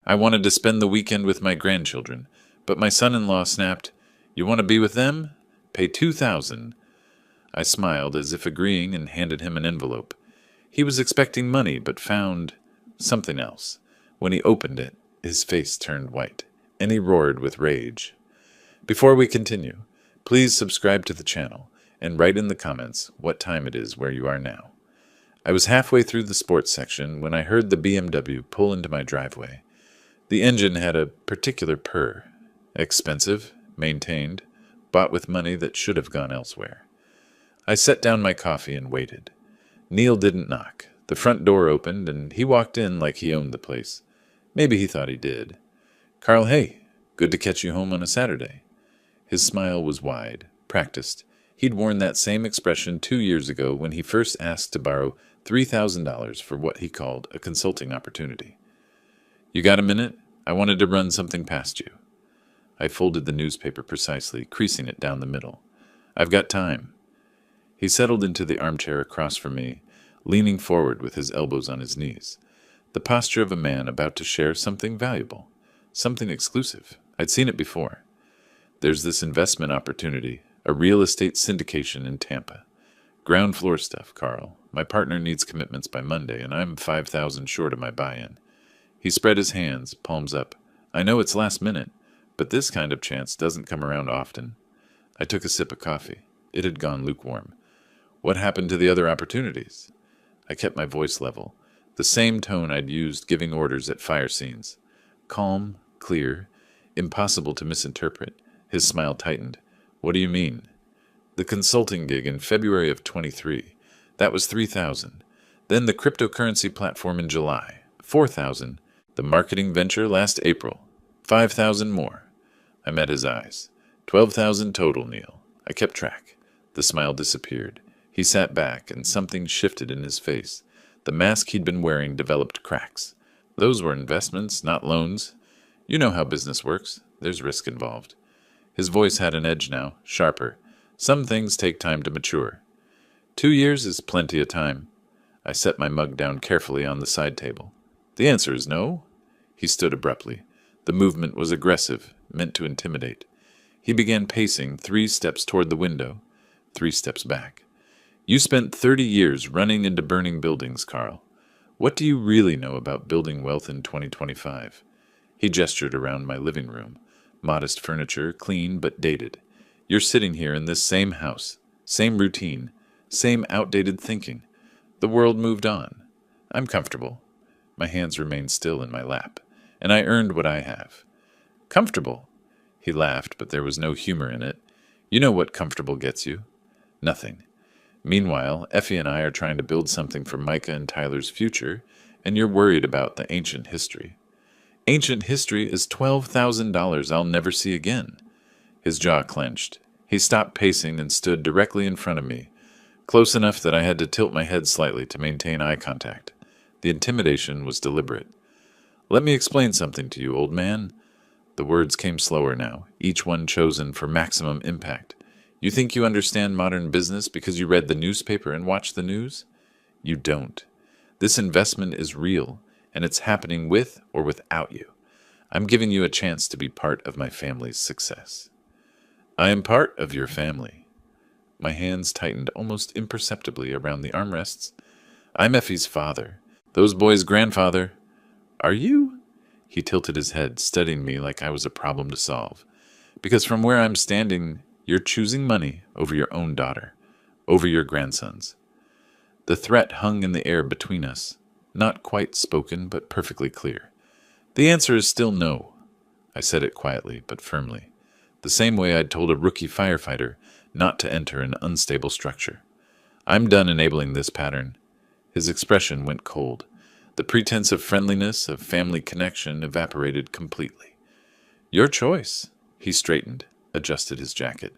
I wanted to spend the weekend with my grandchildren, but my son-in-law snapped, "You want to be with them? Pay $2,000." I smiled as if agreeing and handed him an envelope. He was expecting money, but found something else. When he opened it, his face turned white, and he roared with rage. Before we continue, please subscribe to the channel and write in the comments what time it is where you are now. I was halfway through the sports section when I heard the BMW pull into my driveway. The engine had a particular purr. Expensive, maintained, bought with money that should have gone elsewhere. I set down my coffee and waited. Neil didn't knock. The front door opened, and he walked in like he owned the place. Maybe he thought he did. "Carl, hey, good to catch you home on a Saturday." His smile was wide, practiced. He'd worn that same expression 2 years ago when he first asked to borrow $3,000 for what he called a consulting opportunity. "You got a minute? I wanted to run something past you." I folded the newspaper precisely, creasing it down the middle. "I've got time." He settled into the armchair across from me, leaning forward with his elbows on his knees. The posture of a man about to share something valuable, something exclusive. I'd seen it before. "There's this investment opportunity, a real estate syndication in Tampa. Ground floor stuff, Carl. My partner needs commitments by Monday, and I'm $5,000 short of my buy-in." He spread his hands, palms up. "I know it's last minute, but this kind of chance doesn't come around often." I took a sip of coffee. It had gone lukewarm. "What happened to the other opportunities?" I kept my voice level, the same tone I'd used giving orders at fire scenes. Calm, clear, impossible to misinterpret. His smile tightened. "What do you mean?" "The consulting gig in February of 23. That was $3,000. Then the cryptocurrency platform in July. $4,000. The marketing venture last April. $5,000 more." I met his eyes. "12,000 total, Neil." I kept track. The smile disappeared. He sat back, and something shifted in his face. The mask he'd been wearing developed cracks. "Those were investments, not loans. You know how business works. There's risk involved." His voice had an edge now, sharper. "Some things take time to mature." 2 years is plenty of time." I set my mug down carefully on the side table. "The answer is no." He stood abruptly. The movement was aggressive, meant to intimidate. He began pacing 3 steps toward the window, 3 steps back. "You spent 30 years running into burning buildings, Carl. What do you really know about building wealth in 2025? He gestured around my living room. Modest furniture, clean but dated. "You're sitting here in this same house, same routine, same outdated thinking. The world moved on. I'm comfortable." My hands remained still in my lap, and I earned what I have. "Comfortable?" He laughed, but there was no humor in it. "You know what comfortable gets you. Nothing. Meanwhile, Effie and I are trying to build something for Micah and Tyler's future, and you're worried about the ancient history." "Ancient history is $12,000 I'll never see again." His jaw clenched. He stopped pacing and stood directly in front of me, close enough that I had to tilt my head slightly to maintain eye contact. The intimidation was deliberate. "Let me explain something to you, old man." The words came slower now, each one chosen for maximum impact. "You think you understand modern business because you read the newspaper and watched the news? You don't. This investment is real, and it's happening with or without you. I'm giving you a chance to be part of my family's success." "I am part of your family." My hands tightened almost imperceptibly around the armrests. "I'm Effie's father. Those boys' grandfather." "Are you?" He tilted his head, studying me like I was a problem to solve. "Because from where I'm standing, you're choosing money over your own daughter, over your grandsons." The threat hung in the air between us, not quite spoken, but perfectly clear. "The answer is still no." I said it quietly, but firmly, the same way I'd told a rookie firefighter not to enter an unstable structure. "I'm done enabling this pattern." His expression went cold. The pretense of friendliness, of family connection, evaporated completely. "Your choice." He straightened, adjusted his jacket.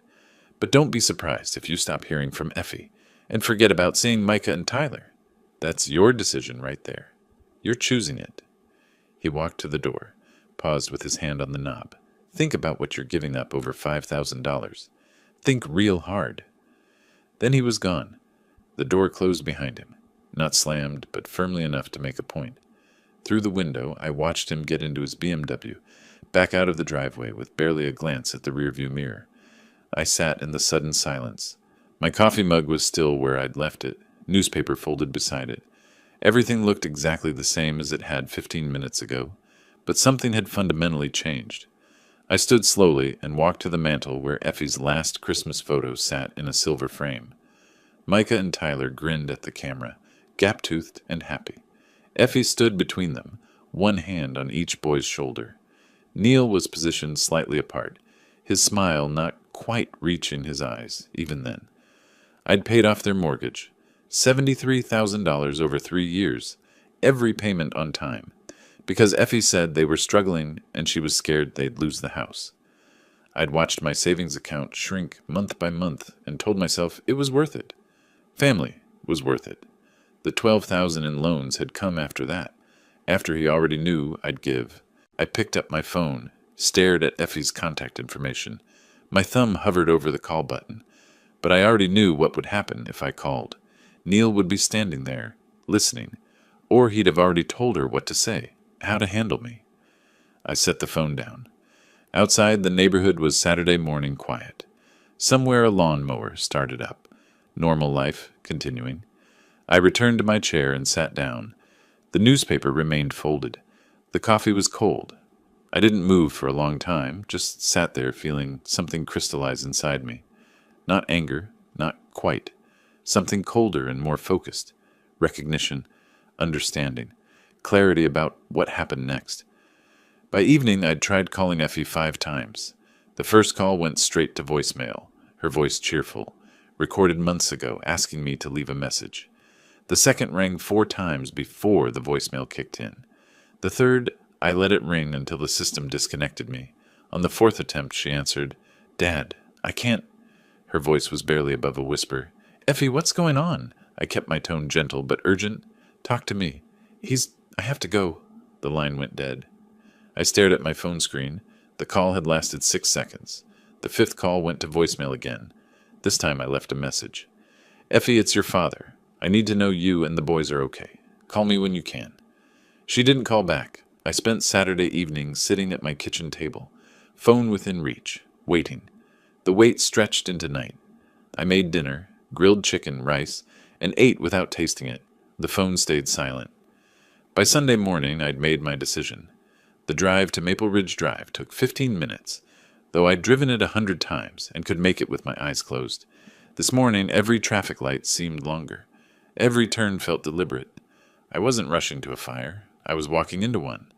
"But don't be surprised if you stop hearing from Effie and forget about seeing Micah and Tyler. That's your decision right there. You're choosing it." He walked to the door, paused with his hand on the knob. "Think about what you're giving up over $5,000. Think real hard." Then he was gone. The door closed behind him, not slammed, but firmly enough to make a point. Through the window, I watched him get into his BMW, back out of the driveway with barely a glance at the rearview mirror. I sat in the sudden silence. My coffee mug was still where I'd left it, newspaper folded beside it. Everything looked exactly the same as it had 15 minutes ago, but something had fundamentally changed. I stood slowly and walked to the mantel where Effie's last Christmas photo sat in a silver frame. Micah and Tyler grinned at the camera, gap-toothed and happy. Effie stood between them, one hand on each boy's shoulder. Neil was positioned slightly apart, his smile not quite reaching his eyes, even then. I'd paid off their mortgage, $73,000 over 3 years, every payment on time, because Effie said they were struggling and she was scared they'd lose the house. I'd watched my savings account shrink month by month and told myself it was worth it. Family was worth it. The $12,000 in loans had come after that, after he already knew I'd give. I picked up my phone, stared at Effie's contact information. My thumb hovered over the call button, but I already knew what would happen if I called. Neil would be standing there, listening, or he'd have already told her what to say, how to handle me. I set the phone down. Outside, the neighborhood was Saturday morning quiet. Somewhere a lawnmower started up. Normal life continuing. I returned to my chair and sat down. The newspaper remained folded. The coffee was cold. I didn't move for a long time, just sat there feeling something crystallize inside me. Not anger, not quite. Something colder and more focused. Recognition, understanding, clarity about what happened next. By evening, I'd tried calling Effie 5 times. The first call went straight to voicemail, her voice cheerful, recorded months ago, asking me to leave a message. The second rang 4 times before the voicemail kicked in. The third, I let it ring until the system disconnected me. On the 4th attempt, she answered, "Dad, I can't." Her voice was barely above a whisper. "Effie, what's going on?" I kept my tone gentle but urgent. "Talk to me. I have to go." The line went dead. I stared at my phone screen. The call had lasted 6 seconds. The 5th call went to voicemail again. This time I left a message. "Effie, it's your father. I need to know you and the boys are okay. Call me when you can." She didn't call back. I spent Saturday evening sitting at my kitchen table, phone within reach, waiting. The wait stretched into night. I made dinner, grilled chicken, rice, and ate without tasting it. The phone stayed silent. By Sunday morning, I'd made my decision. The drive to Maple Ridge Drive took 15 minutes, though I'd driven it 100 times and could make it with my eyes closed. This morning, every traffic light seemed longer. Every turn felt deliberate. I wasn't rushing to a fire. I was walking into one.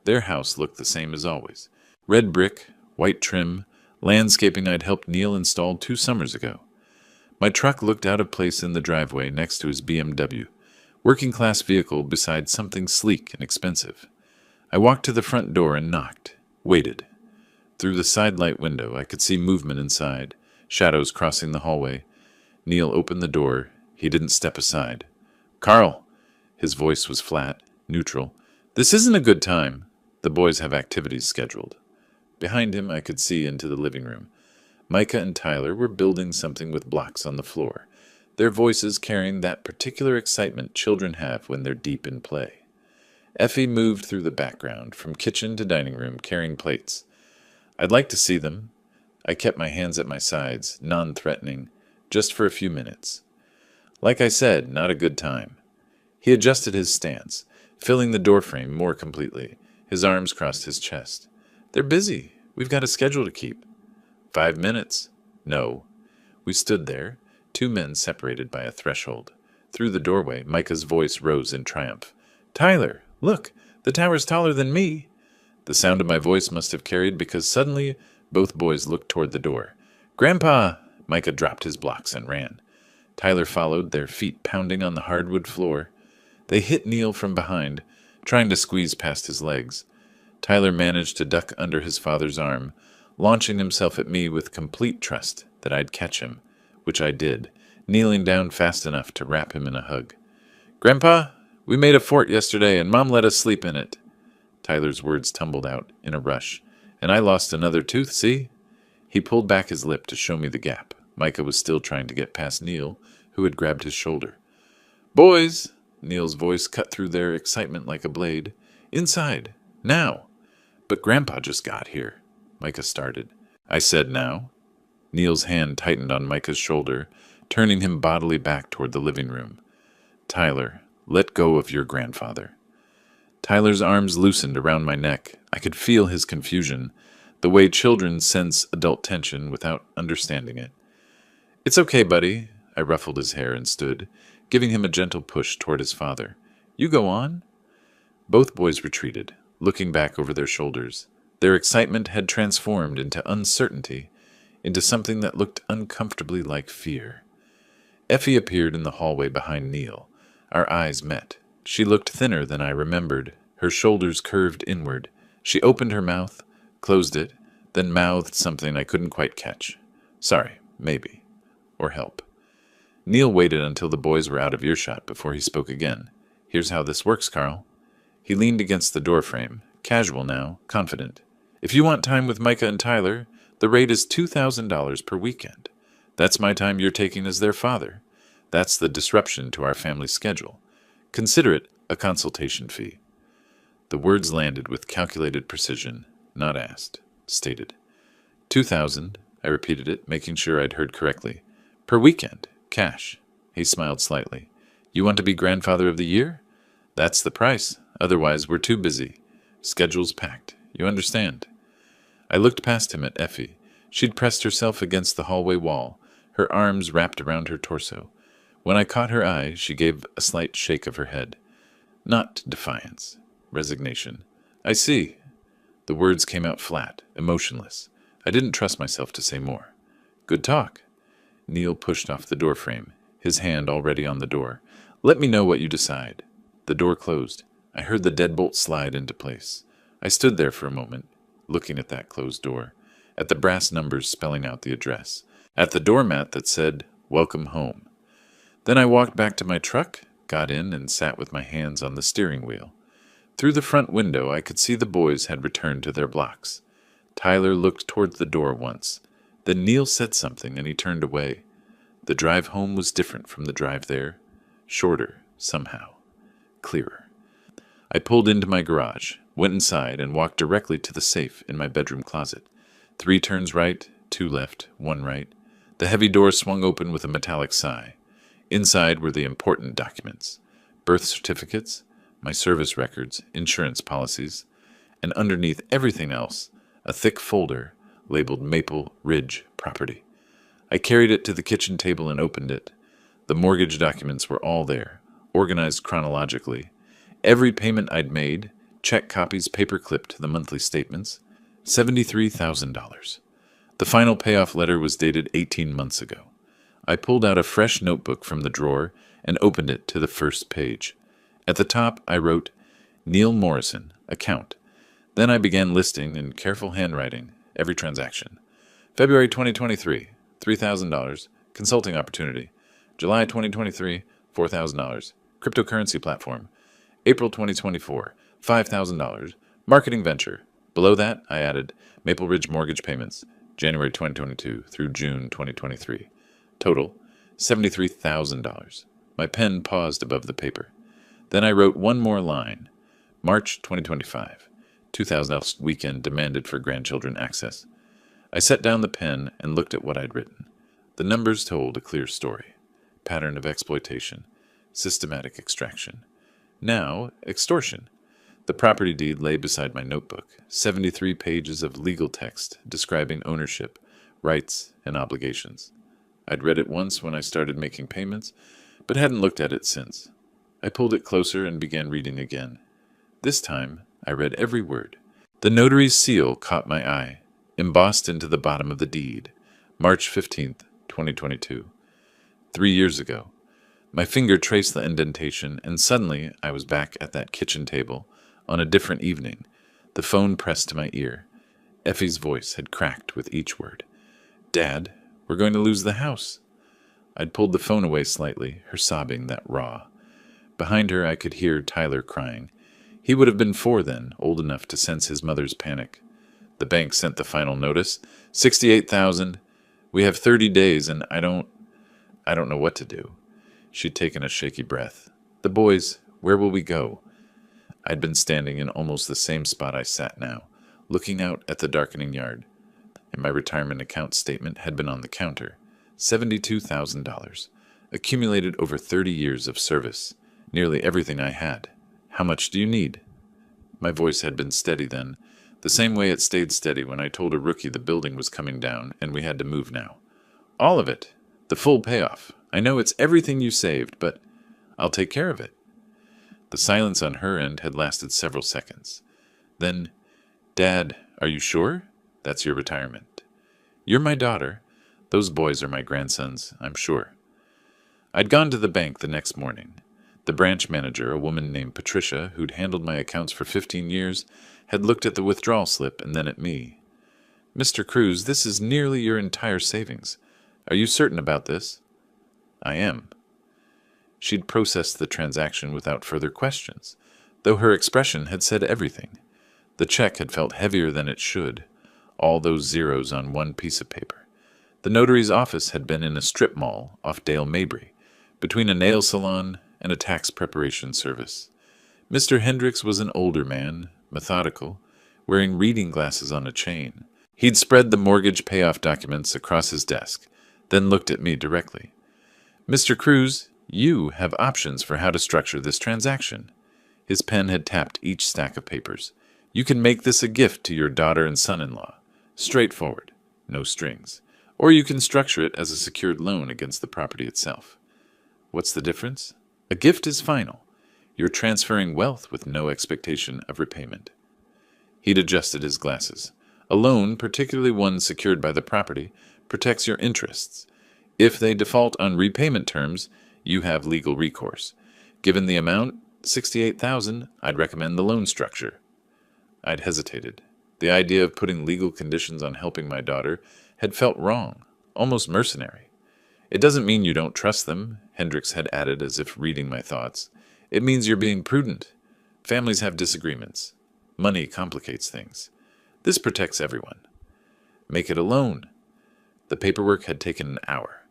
Their house looked the same as always. Red brick, white trim, landscaping I'd helped Neil install 2 summers ago. My truck looked out of place in the driveway next to his BMW, working-class vehicle beside something sleek and expensive. I walked to the front door and knocked, waited. Through the side-light window, I could see movement inside, shadows crossing the hallway. Neil opened the door. He didn't step aside. "Carl!" His voice was flat, neutral. "This isn't a good time. The boys have activities scheduled." Behind him, I could see into the living room. Micah and Tyler were building something with blocks on the floor, their voices carrying that particular excitement children have when they're deep in play. Effie moved through the background, from kitchen to dining room, carrying plates. I'd like to see them. I kept my hands at my sides, non-threatening, just for a few minutes. Like I said, not a good time. He adjusted his stance, filling the doorframe more completely. His arms crossed his chest. "They're busy. We've got a schedule to keep." 5 minutes. No. We stood there, 2 men separated by a threshold. Through the doorway, Micah's voice rose in triumph. "Tyler, look, the tower's taller than me." The sound of my voice must have carried because suddenly both boys looked toward the door. "Grandpa!" Micah dropped his blocks and ran. Tyler followed, their feet pounding on the hardwood floor. They hit Neil from behind, trying to squeeze past his legs. Tyler managed to duck under his father's arm, launching himself at me with complete trust that I'd catch him, which I did, kneeling down fast enough to wrap him in a hug. "Grandpa, we made a fort yesterday and Mom let us sleep in it." Tyler's words tumbled out in a rush. "And I lost another tooth, see?" He pulled back his lip to show me the gap. Micah was still trying to get past Neil, who had grabbed his shoulder. "Boys!" Neil's voice cut through their excitement like a blade. Inside. Now. But Grandpa just got here. Micah started. I said now. Neil's hand tightened on Micah's shoulder, turning him bodily back toward the living room. Tyler, let go of your grandfather. Tyler's arms loosened around my neck. I could feel his confusion, the way children sense adult tension without understanding it. It's okay, buddy. I ruffled his hair and stood, giving him a gentle push toward his father. You go on. Both boys retreated, looking back over their shoulders. Their excitement had transformed into uncertainty, into something that looked uncomfortably like fear. Effie appeared in the hallway behind Neil. Our eyes met. She looked thinner than I remembered. Her shoulders curved inward. She opened her mouth, closed it, then mouthed something I couldn't quite catch. Sorry, maybe. Or help. Neil waited until the boys were out of earshot before he spoke again. Here's how this works, Carl. He leaned against the doorframe, casual now, confident. If you want time with Micah and Tyler, the rate is $2,000 per weekend. That's my time you're taking as their father. That's the disruption to our family schedule. Consider it a consultation fee. The words landed with calculated precision, not asked, stated. 2,000, I repeated it, making sure I'd heard correctly. Per weekend, cash. He smiled slightly. You want to be grandfather of the year? That's the price. Otherwise, we're too busy. Schedule's packed. You understand? I looked past him at Effie. She'd pressed herself against the hallway wall, her arms wrapped around her torso. When I caught her eye, she gave a slight shake of her head. Not defiance. Resignation. I see. The words came out flat, emotionless. I didn't trust myself to say more. Good talk. Neil pushed off the doorframe, his hand already on the door. Let me know what you decide. The door closed. I heard the deadbolt slide into place. I stood there for a moment, looking at that closed door, at the brass numbers spelling out the address, at the doormat that said, Welcome home. Then I walked back to my truck, got in, and sat with my hands on the steering wheel. Through the front window, I could see the boys had returned to their blocks. Tyler looked toward the door once. Then Neil said something, and he turned away. The drive home was different from the drive there. Shorter, somehow. Clearer. I pulled into my garage, went inside, and walked directly to the safe in my bedroom closet. 3 turns right, 2 left, 1 right. The heavy door swung open with a metallic sigh. Inside were the important documents. Birth certificates, my service records, insurance policies, and underneath everything else, a thick folder labeled Maple Ridge Property. I carried it to the kitchen table and opened it. The mortgage documents were all there, organized chronologically. Every payment I'd made, check copies paper-clipped to the monthly statements, $73,000. The final payoff letter was dated 18 months ago. I pulled out a fresh notebook from the drawer and opened it to the first page. At the top, I wrote, Neil Morrison, account. Then I began listing in careful handwriting every transaction. February 2023, $3,000, consulting opportunity. July 2023, $4,000, cryptocurrency platform. April 2024, $5,000, marketing venture. Below that, I added Maple Ridge mortgage payments, January 2022 through June 2023. Total, $73,000. My pen paused above the paper. Then I wrote one more line. March 2025, $2,000 weekend demanded for grandchildren access. I set down the pen and looked at what I'd written. The numbers told a clear story. Pattern of exploitation. Systematic extraction. Now, extortion. The property deed lay beside my notebook, 73 pages of legal text describing ownership, rights, and obligations. I'd read it once when I started making payments, but hadn't looked at it since. I pulled it closer and began reading again. This time, I read every word. The notary's seal caught my eye, embossed into the bottom of the deed, March 15th, 2022. 3 years ago. My finger traced the indentation, and suddenly I was back at that kitchen table on a different evening, the phone pressed to my ear. Effie's voice had cracked with each word. Dad, we're going to lose the house. I'd pulled the phone away slightly, her sobbing that raw. Behind her I could hear Tyler crying. He would have been 4 then, old enough to sense his mother's panic. The bank sent the final notice. $68,000. We have 30 days, and I don't know what to do. She'd taken a shaky breath. The boys, where will we go? I'd been standing in almost the same spot I sat now, looking out at the darkening yard, and my retirement account statement had been on the counter. $72,000, accumulated over 30 years of service, nearly everything I had. How much do you need? My voice had been steady then, the same way it stayed steady when I told a rookie the building was coming down and we had to move now. All of it. The full payoff. I know it's everything you saved, but I'll take care of it. The silence on her end had lasted several seconds. Then, Dad, are you sure? That's your retirement. You're my daughter. Those boys are my grandsons, I'm sure. I'd gone to the bank the next morning. The branch manager, a woman named Patricia, who'd handled my accounts for 15 years, had looked at the withdrawal slip and then at me. Mr. Cruz, this is nearly your entire savings. Are you certain about this? I am. She'd processed the transaction without further questions, though her expression had said everything. The check had felt heavier than it should, all those zeros on one piece of paper. The notary's office had been in a strip mall off Dale Mabry, between a nail salon and a tax preparation service. Mr. Hendricks was an older man, methodical, wearing reading glasses on a chain. He'd spread the mortgage payoff documents across his desk, then looked at me directly. Mr. Cruz, you have options for how to structure this transaction. His pen had tapped each stack of papers. You can make this a gift to your daughter and son-in-law. Straightforward, no strings. Or you can structure it as a secured loan against the property itself. What's the difference? A gift is final. You're transferring wealth with no expectation of repayment. He'd adjusted his glasses. A loan, particularly one secured by the property, protects your interests. If they default on repayment terms, you have legal recourse. Given the amount, $68,000, I'd recommend the loan structure. I'd hesitated. The idea of putting legal conditions on helping my daughter had felt wrong, almost mercenary. It doesn't mean you don't trust them, Hendricks had added as if reading my thoughts. It means you're being prudent. Families have disagreements. Money complicates things. This protects everyone. Make it a loan. The paperwork had taken an hour.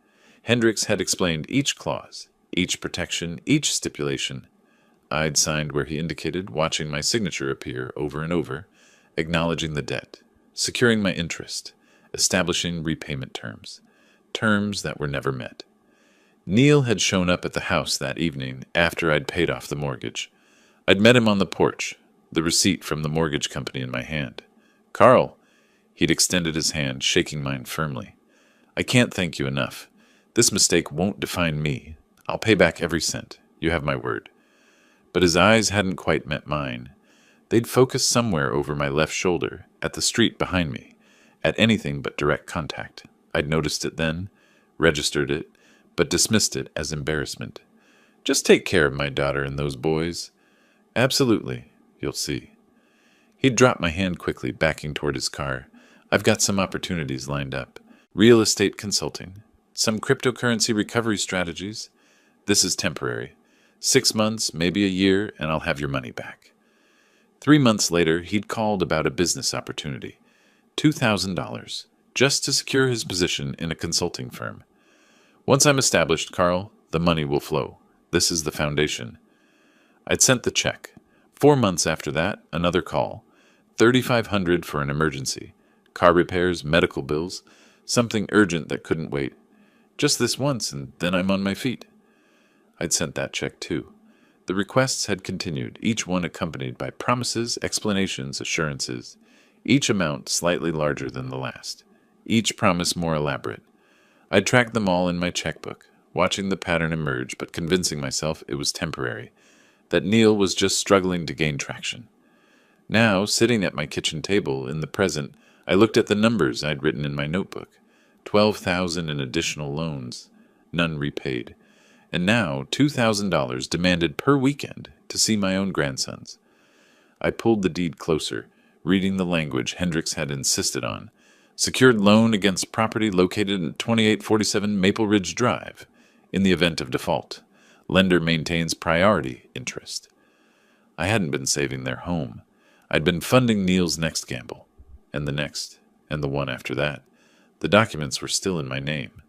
Hendricks had explained each clause, each protection, each stipulation. I'd signed where he indicated, watching my signature appear over and over, acknowledging the debt, securing my interest, establishing repayment terms, terms that were never met. Neil had shown up at the house that evening after I'd paid off the mortgage. I'd met him on the porch, the receipt from the mortgage company in my hand. Carl, he'd extended his hand, shaking mine firmly. I can't thank you enough. This mistake won't define me. I'll pay back every cent. You have my word. But his eyes hadn't quite met mine. They'd focused somewhere over my left shoulder, at the street behind me, at anything but direct contact. I'd noticed it then, registered it, but dismissed it as embarrassment. Just take care of my daughter and those boys. Absolutely, you'll see. He'd dropped my hand quickly, backing toward his car. I've got some opportunities lined up. Real estate consulting. Some cryptocurrency recovery strategies. This is temporary. 6 months, maybe a year, and I'll have your money back. 3 months later, he'd called about a business opportunity. $2,000, just to secure his position in a consulting firm. Once I'm established, Carl, the money will flow. This is the foundation. I'd sent the check. 4 months after that, another call. $3,500 for an emergency. Car repairs, medical bills, something urgent that couldn't wait. Just this once, and then I'm on my feet. I'd sent that check too. The requests had continued, each one accompanied by promises, explanations, assurances, each amount slightly larger than the last, each promise more elaborate. I'd tracked them all in my checkbook, watching the pattern emerge but convincing myself it was temporary, that Neil was just struggling to gain traction. Now, sitting at my kitchen table in the present, I looked at the numbers I'd written in my notebook. 12,000 in additional loans, none repaid. And now $2,000 demanded per weekend to see my own grandsons. I pulled the deed closer, reading the language Hendricks had insisted on. Secured loan against property located at 2847 Maple Ridge Drive. In the event of default, lender maintains priority interest. I hadn't been saving their home. I'd been funding Neil's next gamble, and the next, and the one after that. The documents were still in my name.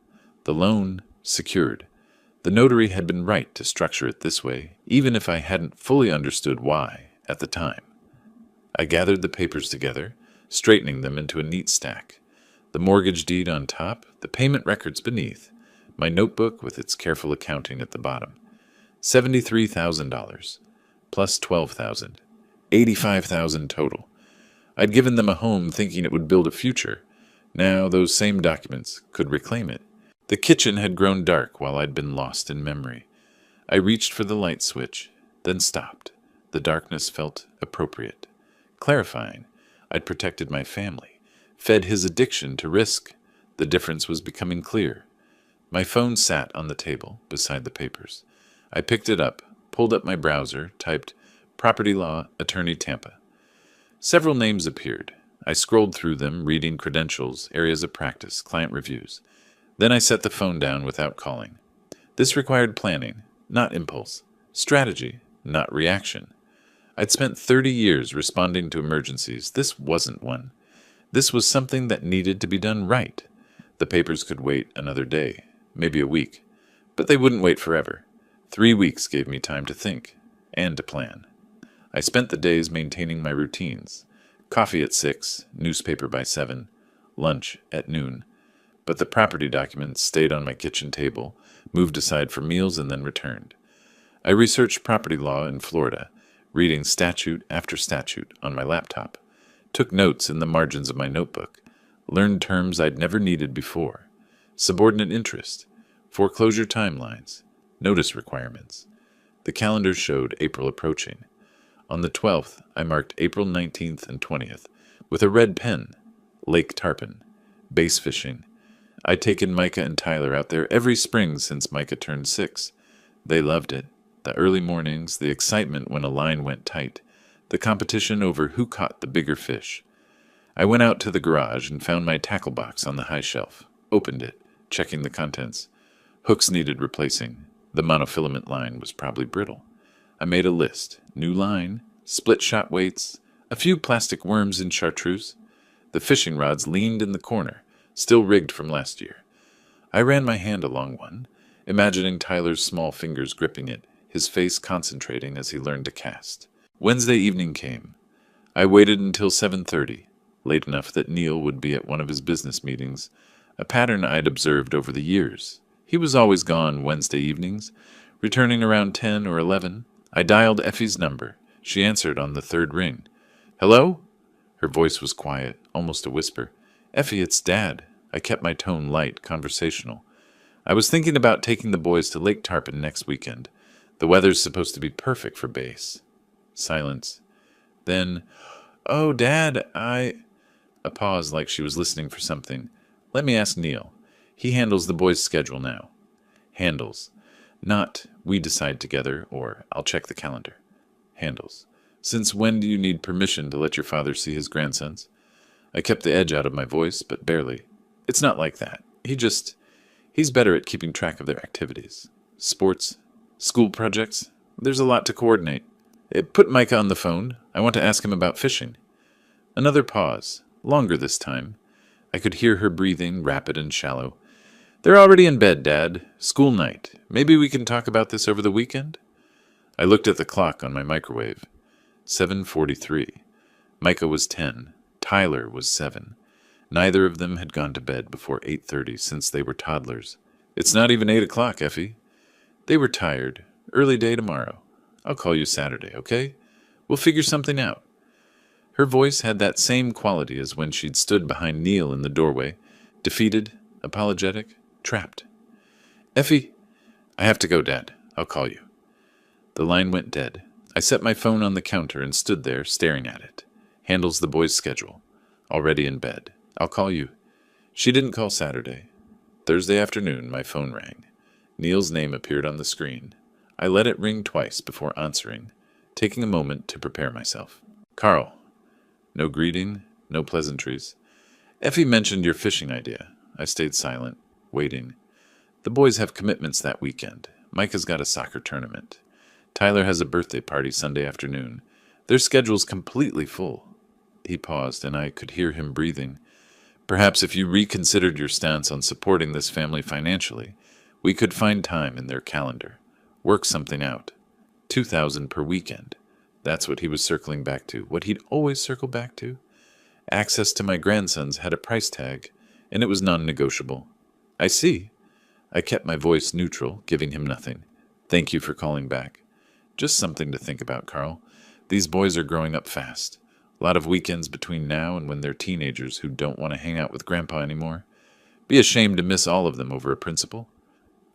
The loan secured. The notary had been right to structure it this way, even if I hadn't fully understood why at the time. I gathered the papers together, straightening them into a neat stack. The mortgage deed on top, the payment records beneath, my notebook with its careful accounting at the bottom. $73,000, plus $12,000, $85,000 total. I'd given them a home thinking it would build a future. Now those same documents could reclaim it. The kitchen had grown dark while I'd been lost in memory. I reached for the light switch, then stopped. The darkness felt appropriate, clarifying. I'd protected my family, fed his addiction to risk. The difference was becoming clear. My phone sat on the table beside the papers. I picked it up, pulled up my browser, typed Property Law Attorney Tampa. Several names appeared. I scrolled through them, reading credentials, areas of practice, client reviews. Then I set the phone down without calling. This required planning, not impulse. Strategy, not reaction. I'd spent 30 years responding to emergencies. This wasn't one. This was something that needed to be done right. The papers could wait another day, maybe a week. But they wouldn't wait forever. 3 weeks gave me time to think and to plan. I spent the days maintaining my routines. Coffee at 6, newspaper by 7, lunch at noon. But the property documents stayed on my kitchen table, moved aside for meals, and then returned. I researched property law in Florida, reading statute after statute on my laptop, took notes in the margins of my notebook, learned terms I'd never needed before, subordinate interest, foreclosure timelines, notice requirements. The calendar showed April approaching. On the 12th, I marked April 19th and 20th with a red pen. Lake Tarpon, bass fishing. I'd taken Micah and Tyler out there every spring since Micah turned 6. They loved it. The early mornings, the excitement when a line went tight, the competition over who caught the bigger fish. I went out to the garage and found my tackle box on the high shelf, opened it, checking the contents. Hooks needed replacing. The monofilament line was probably brittle. I made a list. New line, split shot weights, a few plastic worms in chartreuse. The fishing rods leaned in the corner, still rigged from last year. I ran my hand along one, imagining Tyler's small fingers gripping it, his face concentrating as he learned to cast. Wednesday evening came. I waited until 7:30, late enough that Neil would be at one of his business meetings, a pattern I'd observed over the years. He was always gone Wednesday evenings, returning around 10 or 11. I dialed Effie's number. She answered on the third ring. "Hello?" Her voice was quiet, almost a whisper. "Effie, it's Dad." I kept my tone light, conversational. "I was thinking about taking the boys to Lake Tarpon next weekend. The weather's supposed to be perfect for bass." Silence. Then, "Oh, Dad, A pause like she was listening for something. "Let me ask Neil. He handles the boys' schedule now." Handles. Not, "we decide together," or "I'll check the calendar." Handles. "Since when do you need permission to let your father see his grandsons?" I kept the edge out of my voice, but barely. "It's not like that. He's better at keeping track of their activities. Sports, school projects. There's a lot to coordinate. Put Micah on the phone. I want to ask him about fishing." Another pause. Longer this time. I could hear her breathing, rapid and shallow. "They're already in bed, Dad. School night. Maybe we can talk about this over the weekend?" I looked at the clock on my microwave. 7:43. Micah was 10. Tyler was 7. Neither of them had gone to bed before 8:30 since they were toddlers. "It's not even 8 o'clock, Effie." "They were tired. Early day tomorrow. I'll call you Saturday, okay? We'll figure something out." Her voice had that same quality as when she'd stood behind Neil in the doorway, defeated, apologetic, trapped. "Effie, I have to go, Dad. I'll call you." The line went dead. I set my phone on the counter and stood there staring at it. Handles the boys' schedule. Already in bed. "I'll call you." She didn't call Saturday. Thursday afternoon, my phone rang. Neil's name appeared on the screen. I let it ring twice before answering, taking a moment to prepare myself. "Carl." No greeting, no pleasantries. "Effie mentioned your fishing idea." I stayed silent, waiting. "The boys have commitments that weekend. Micah's got a soccer tournament. Tyler has a birthday party Sunday afternoon. Their schedule's completely full." He paused, and I could hear him breathing. "Perhaps if you reconsidered your stance on supporting this family financially, we could find time in their calendar. Work something out. $2,000 per weekend. That's what he was circling back to, what he'd always circle back to. Access to my grandsons had a price tag, and it was non-negotiable. I see. I kept my voice neutral, giving him nothing. Thank you for calling back. Just something to think about, Carl. These boys are growing up fast. A lot of weekends between now and when they're teenagers who don't want to hang out with Grandpa anymore. Be ashamed to miss all of them over a principle.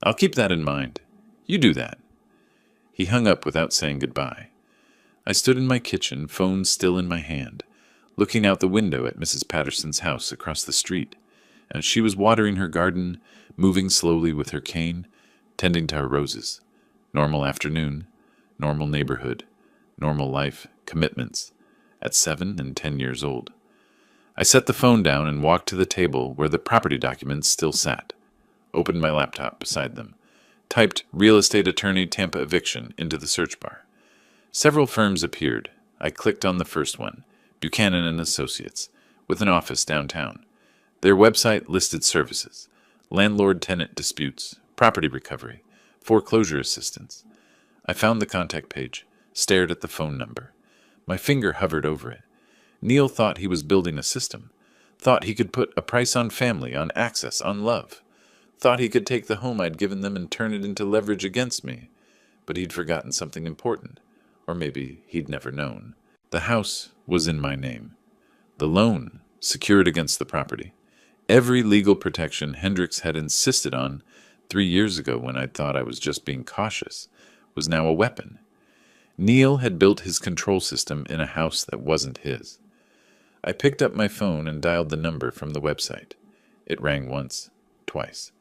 I'll keep that in mind. You do that. He hung up without saying goodbye. I stood in my kitchen, phone still in my hand, looking out the window at Mrs. Patterson's house across the street, and she was watering her garden, moving slowly with her cane, tending to her roses. Normal afternoon, normal neighborhood, normal life, commitments, at 7 and 10 years old. I set the phone down and walked to the table where the property documents still sat, opened my laptop beside them, typed real estate attorney Tampa eviction into the search bar. Several firms appeared. I clicked on the first one, Buchanan and Associates, with an office downtown. Their website listed services: landlord-tenant disputes, property recovery, foreclosure assistance. I found the contact page, stared at the phone number. My finger hovered over it. Neil thought he was building a system, thought he could put a price on family, on access, on love, thought he could take the home I'd given them and turn it into leverage against me. But he'd forgotten something important. Or maybe he'd never known. The house was in my name. The loan secured against the property. Every legal protection Hendricks had insisted on 3 years ago when I thought I was just being cautious was now a weapon. Neil had built his control system in a house that wasn't his. I picked up my phone and dialed the number from the website. It rang once, twice.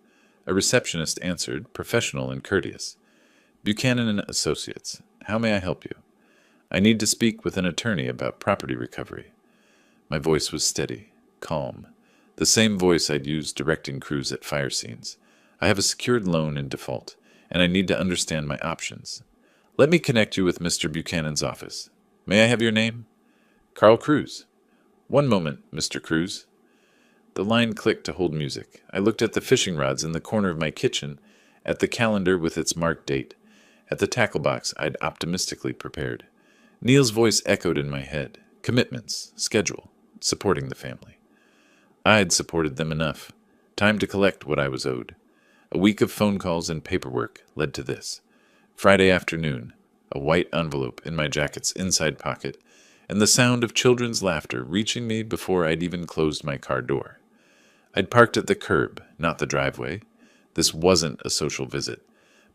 A receptionist answered, professional and courteous. Buchanan and Associates. How may I help you? I need to speak with an attorney about property recovery. My voice was steady, calm, the same voice I'd used directing crews at fire scenes. I have a secured loan in default, and I need to understand my options. Let me connect you with Mr. Buchanan's office. May I have your name? Carl Cruz. One moment, Mr. Cruz. The line clicked to hold music. I looked at the fishing rods in the corner of my kitchen, at the calendar with its marked date, at the tackle box I'd optimistically prepared. Neil's voice echoed in my head. Commitments, schedule, supporting the family. I'd supported them enough. Time to collect what I was owed. A week of phone calls and paperwork led to this. Friday afternoon, a white envelope in my jacket's inside pocket, and the sound of children's laughter reaching me before I'd even closed my car door. I'd parked at the curb, not the driveway. This wasn't a social visit.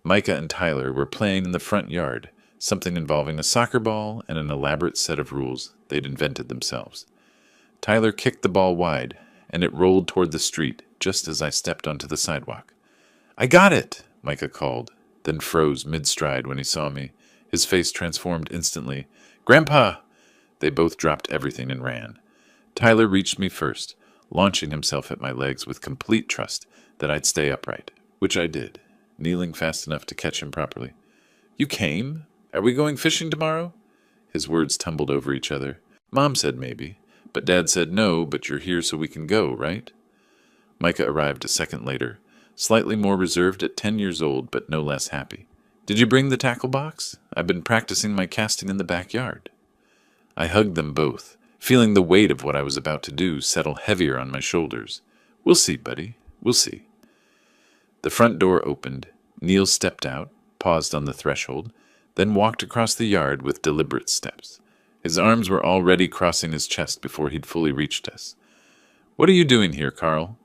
Micah and Tyler were playing in the front yard, something involving a soccer ball and an elaborate set of rules they'd invented themselves. Tyler kicked the ball wide, and it rolled toward the street just as I stepped onto the sidewalk. I got it, Micah called, then froze mid-stride when he saw me. His face transformed instantly. Grandpa! They both dropped everything and ran. Tyler reached me first, launching himself at my legs with complete trust that I'd stay upright, which I did, kneeling fast enough to catch him properly. You came? Are we going fishing tomorrow? His words tumbled over each other. Mom said maybe, but Dad said no, but you're here so we can go, right? Micah arrived a second later, slightly more reserved at 10 years old, but no less happy. Did you bring the tackle box? I've been practicing my casting in the backyard. I hugged them both, feeling the weight of what I was about to do settle heavier on my shoulders. We'll see, buddy. We'll see. The front door opened. Neil stepped out, paused on the threshold, then walked across the yard with deliberate steps. His arms were already crossing his chest before he'd fully reached us. What are you doing here, Carl?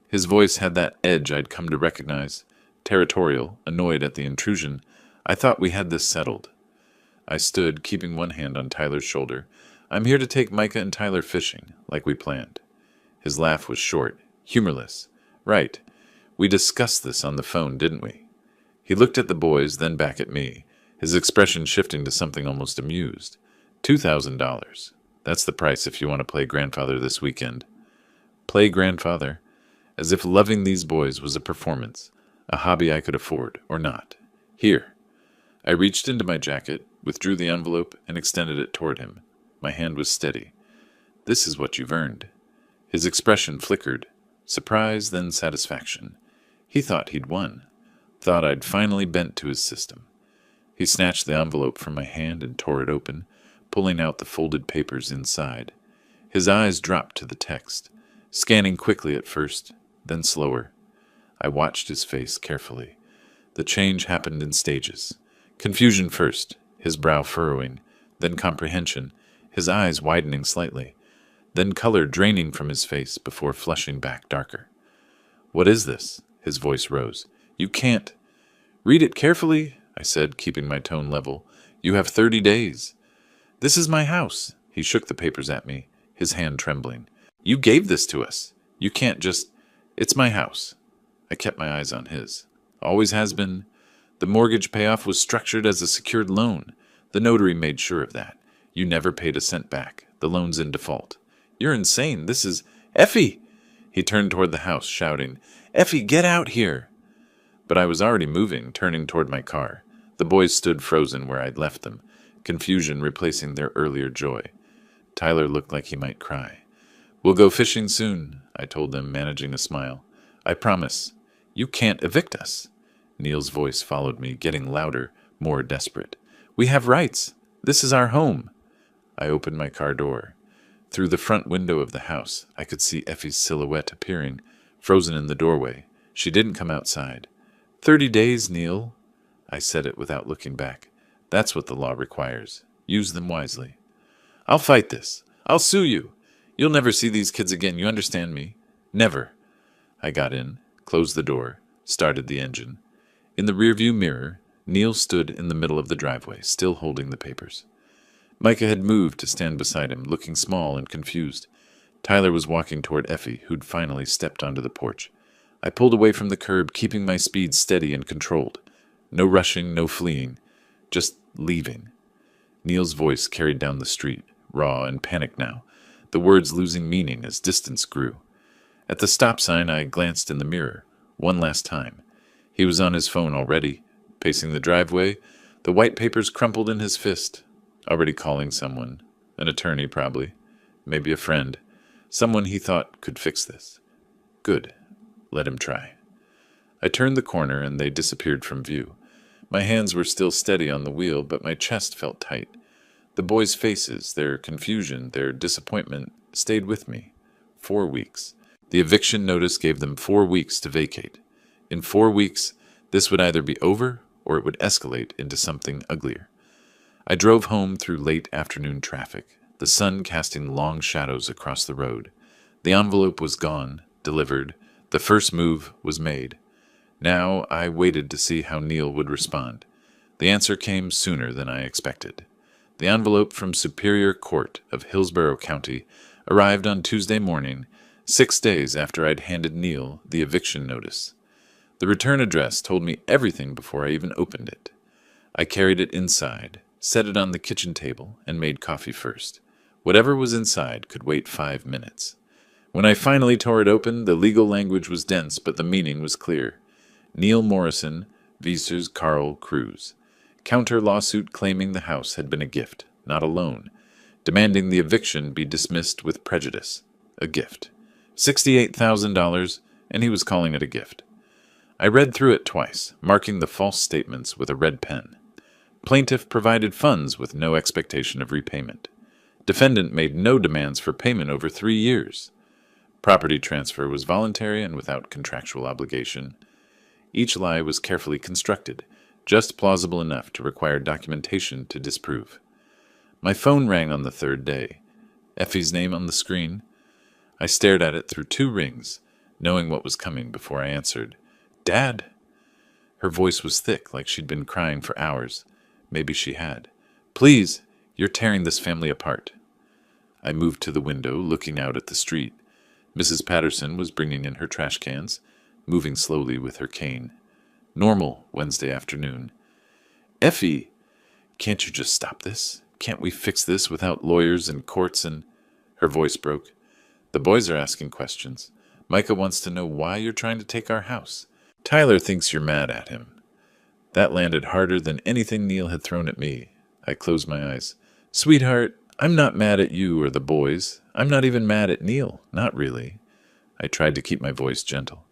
His voice had that edge I'd come to recognize. Territorial, annoyed at the intrusion. I thought we had this settled. I stood, keeping one hand on Tyler's shoulder. I'm here to take Micah and Tyler fishing, like we planned. His laugh was short, humorless. Right. We discussed this on the phone, didn't we? He looked at the boys, then back at me, his expression shifting to something almost amused. $2,000. That's the price if you want to play grandfather this weekend. Play grandfather? As if loving these boys was a performance, a hobby I could afford, or not. Here. I reached into my jacket, withdrew the envelope, and extended it toward him. My hand was steady. This is what you've earned. His expression flickered. Surprise, then satisfaction. He thought he'd won. Thought I'd finally bent to his system. He snatched the envelope from my hand and tore it open, pulling out the folded papers inside. His eyes dropped to the text, scanning quickly at first, then slower. I watched his face carefully. The change happened in stages. Confusion first, his brow furrowing, then comprehension, his eyes widening slightly, then color draining from his face before flushing back darker. "What is this?" His voice rose. "You can't—" "Read it carefully," I said, keeping my tone level. "You have 30 days. This is my house." He shook the papers at me, his hand trembling. "You gave this to us. You can't just— It's my house." I kept my eyes on his. "Always has been. The mortgage payoff was structured as a secured loan. The notary made sure of that. You never paid a cent back. The loan's in default." "You're insane. This is— Effie!" He turned toward the house, shouting, "Effie, get out here!" But I was already moving, turning toward my car. The boys stood frozen where I'd left them, confusion replacing their earlier joy. Tyler looked like he might cry. "We'll go fishing soon," I told them, managing a smile. "I promise. You can't evict us." Neil's voice followed me, getting louder, more desperate. "We have rights. This is our home." I opened my car door. Through the front window of the house, I could see Effie's silhouette appearing, frozen in the doorway. She didn't come outside. 30 days, Neil." I said it without looking back. "That's what the law requires. Use them wisely." "I'll fight this. I'll sue you. You'll never see these kids again, you understand me?" "Never." I got in, closed the door, started the engine. In the rearview mirror, Neil stood in the middle of the driveway, still holding the papers. Micah had moved to stand beside him, looking small and confused. Tyler was walking toward Effie, who'd finally stepped onto the porch. I pulled away from the curb, keeping my speed steady and controlled. No rushing, no fleeing, just leaving. Neil's voice carried down the street, raw and panicked now, the words losing meaning as distance grew. At the stop sign, I glanced in the mirror, one last time. He was on his phone already, pacing the driveway, the white papers crumpled in his fist, already calling someone, an attorney probably, maybe a friend, someone he thought could fix this. Good. Let him try. I turned the corner and they disappeared from view. My hands were still steady on the wheel, but my chest felt tight. The boys' faces, their confusion, their disappointment, stayed with me. 4 weeks. The eviction notice gave them 4 weeks to vacate. In 4 weeks, this would either be over or it would escalate into something uglier. I drove home through late afternoon traffic, the sun casting long shadows across the road. The envelope was gone, delivered. The first move was made. Now I waited to see how Neil would respond. The answer came sooner than I expected. The envelope from Superior Court of Hillsborough County arrived on Tuesday morning, 6 days after I'd handed Neil the eviction notice. The return address told me everything before I even opened it. I carried it inside, set it on the kitchen table, and made coffee first. Whatever was inside could wait 5 minutes. When I finally tore it open, the legal language was dense, but the meaning was clear. Neil Morrison, Viesers Carl Cruz. Counter lawsuit claiming the house had been a gift, not a loan. Demanding the eviction be dismissed with prejudice. A gift. $68,000, and he was calling it a gift. I read through it twice, marking the false statements with a red pen. Plaintiff provided funds with no expectation of repayment. Defendant made no demands for payment over 3 years. Property transfer was voluntary and without contractual obligation. Each lie was carefully constructed, just plausible enough to require documentation to disprove. My phone rang on the 3rd day. Effie's name on the screen. I stared at it through 2 rings, knowing what was coming before I answered. "Dad!" Her voice was thick, like she'd been crying for hours. Maybe she had. "Please, you're tearing this family apart." I moved to the window, looking out at the street. Mrs. Patterson was bringing in her trash cans, moving slowly with her cane. Normal Wednesday afternoon. "Effie, can't you just stop this? Can't we fix this without lawyers and courts and—" Her voice broke. "The boys are asking questions. Micah wants to know why you're trying to take our house. Tyler thinks you're mad at him." That landed harder than anything Neil had thrown at me. I closed my eyes. "Sweetheart, I'm not mad at you or the boys. I'm not even mad at Neil. Not really." I tried to keep my voice gentle.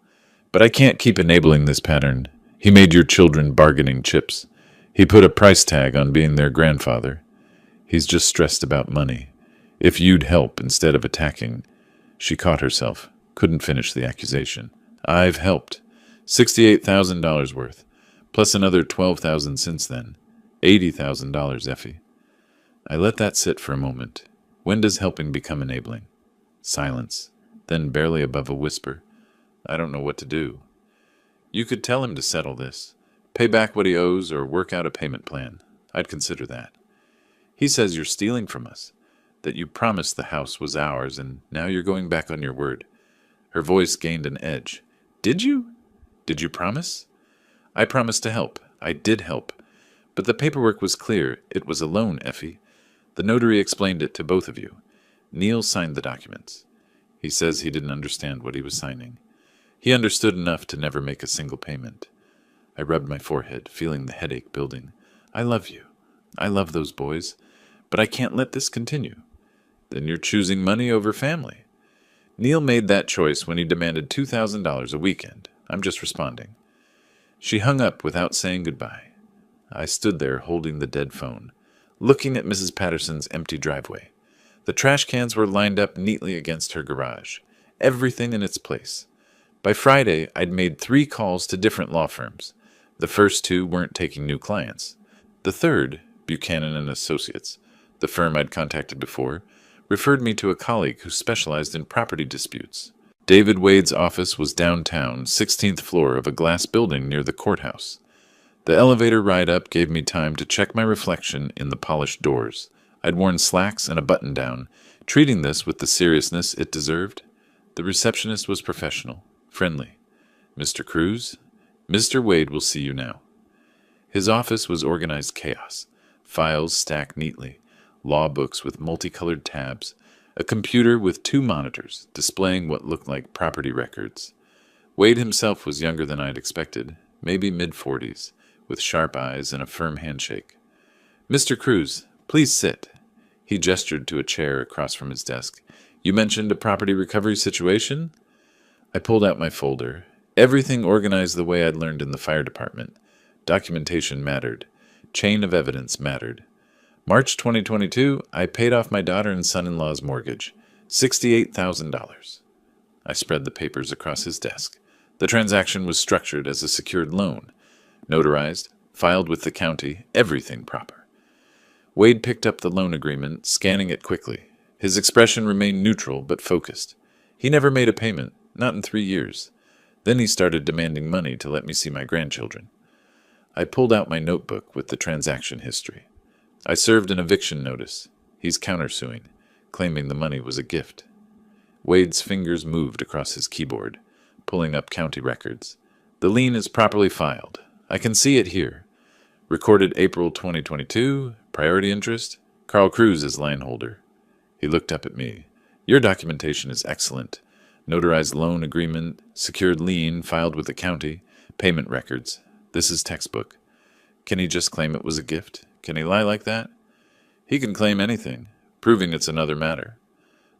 "But I can't keep enabling this pattern. He made your children bargaining chips. He put a price tag on being their grandfather. He's just stressed about money. If you'd help instead of attacking. She caught herself, couldn't finish the accusation. I've helped. $68,000 worth, plus another $12,000 since then. $80,000, Effie. I let that sit for a moment. When does helping become enabling? Silence, then barely above a whisper. I don't know what to do. You could tell him to settle this. Pay back what he owes or work out a payment plan. I'd consider that. He says you're stealing from us, that you promised the house was ours and now you're going back on your word. Her voice gained an edge. Did you? Did you promise? I promised to help. I did help. But the paperwork was clear. It was a loan, Effie. The notary explained it to both of you. Neil signed the documents. He says he didn't understand what he was signing. He understood enough to never make a single payment. I rubbed my forehead, feeling the headache building. I love you. I love those boys. But I can't let this continue. Then you're choosing money over family. Neil made that choice when he demanded $2,000 a weekend. I'm just responding. She hung up without saying goodbye. I stood there holding the dead phone, looking at Mrs. Patterson's empty driveway. The trash cans were lined up neatly against her garage, everything in its place. By Friday, I'd made 3 calls to different law firms. The first 2 weren't taking new clients. The third, Buchanan and Associates, the firm I'd contacted before, referred me to a colleague who specialized in property disputes. David Wade's office was downtown, 16th floor of a glass building near the courthouse. The elevator ride up gave me time to check my reflection in the polished doors. I'd worn slacks and a button-down, treating this with the seriousness it deserved. The receptionist was professional, friendly. Mr. Cruz, Mr. Wade will see you now. His office was organized chaos, files stacked neatly, law books with multicolored tabs, a computer with 2 monitors displaying what looked like property records. Wade himself was younger than I'd expected, maybe mid-40s, with sharp eyes and a firm handshake. Mr. Cruz, please sit. He gestured to a chair across from his desk. You mentioned a property recovery situation? I pulled out my folder. Everything organized the way I'd learned in the fire department. Documentation mattered. Chain of evidence mattered. March 2022, I paid off my daughter and son-in-law's mortgage. $68,000. I spread the papers across his desk. The transaction was structured as a secured loan. Notarized, filed with the county, everything proper. Wade picked up the loan agreement, scanning it quickly. His expression remained neutral but focused. He never made a payment, not in 3 years. Then he started demanding money to let me see my grandchildren. I pulled out my notebook with the transaction history. I served an eviction notice. He's countersuing, claiming the money was a gift. Wade's fingers moved across his keyboard, pulling up county records. The lien is properly filed. I can see it here. Recorded April 2022, priority interest, Carl Cruz is line holder. He looked up at me. Your documentation is excellent. Notarized loan agreement, secured lien filed with the county, payment records. This is textbook. Can he just claim it was a gift? Can he lie like that? He can claim anything. Proving it's another matter.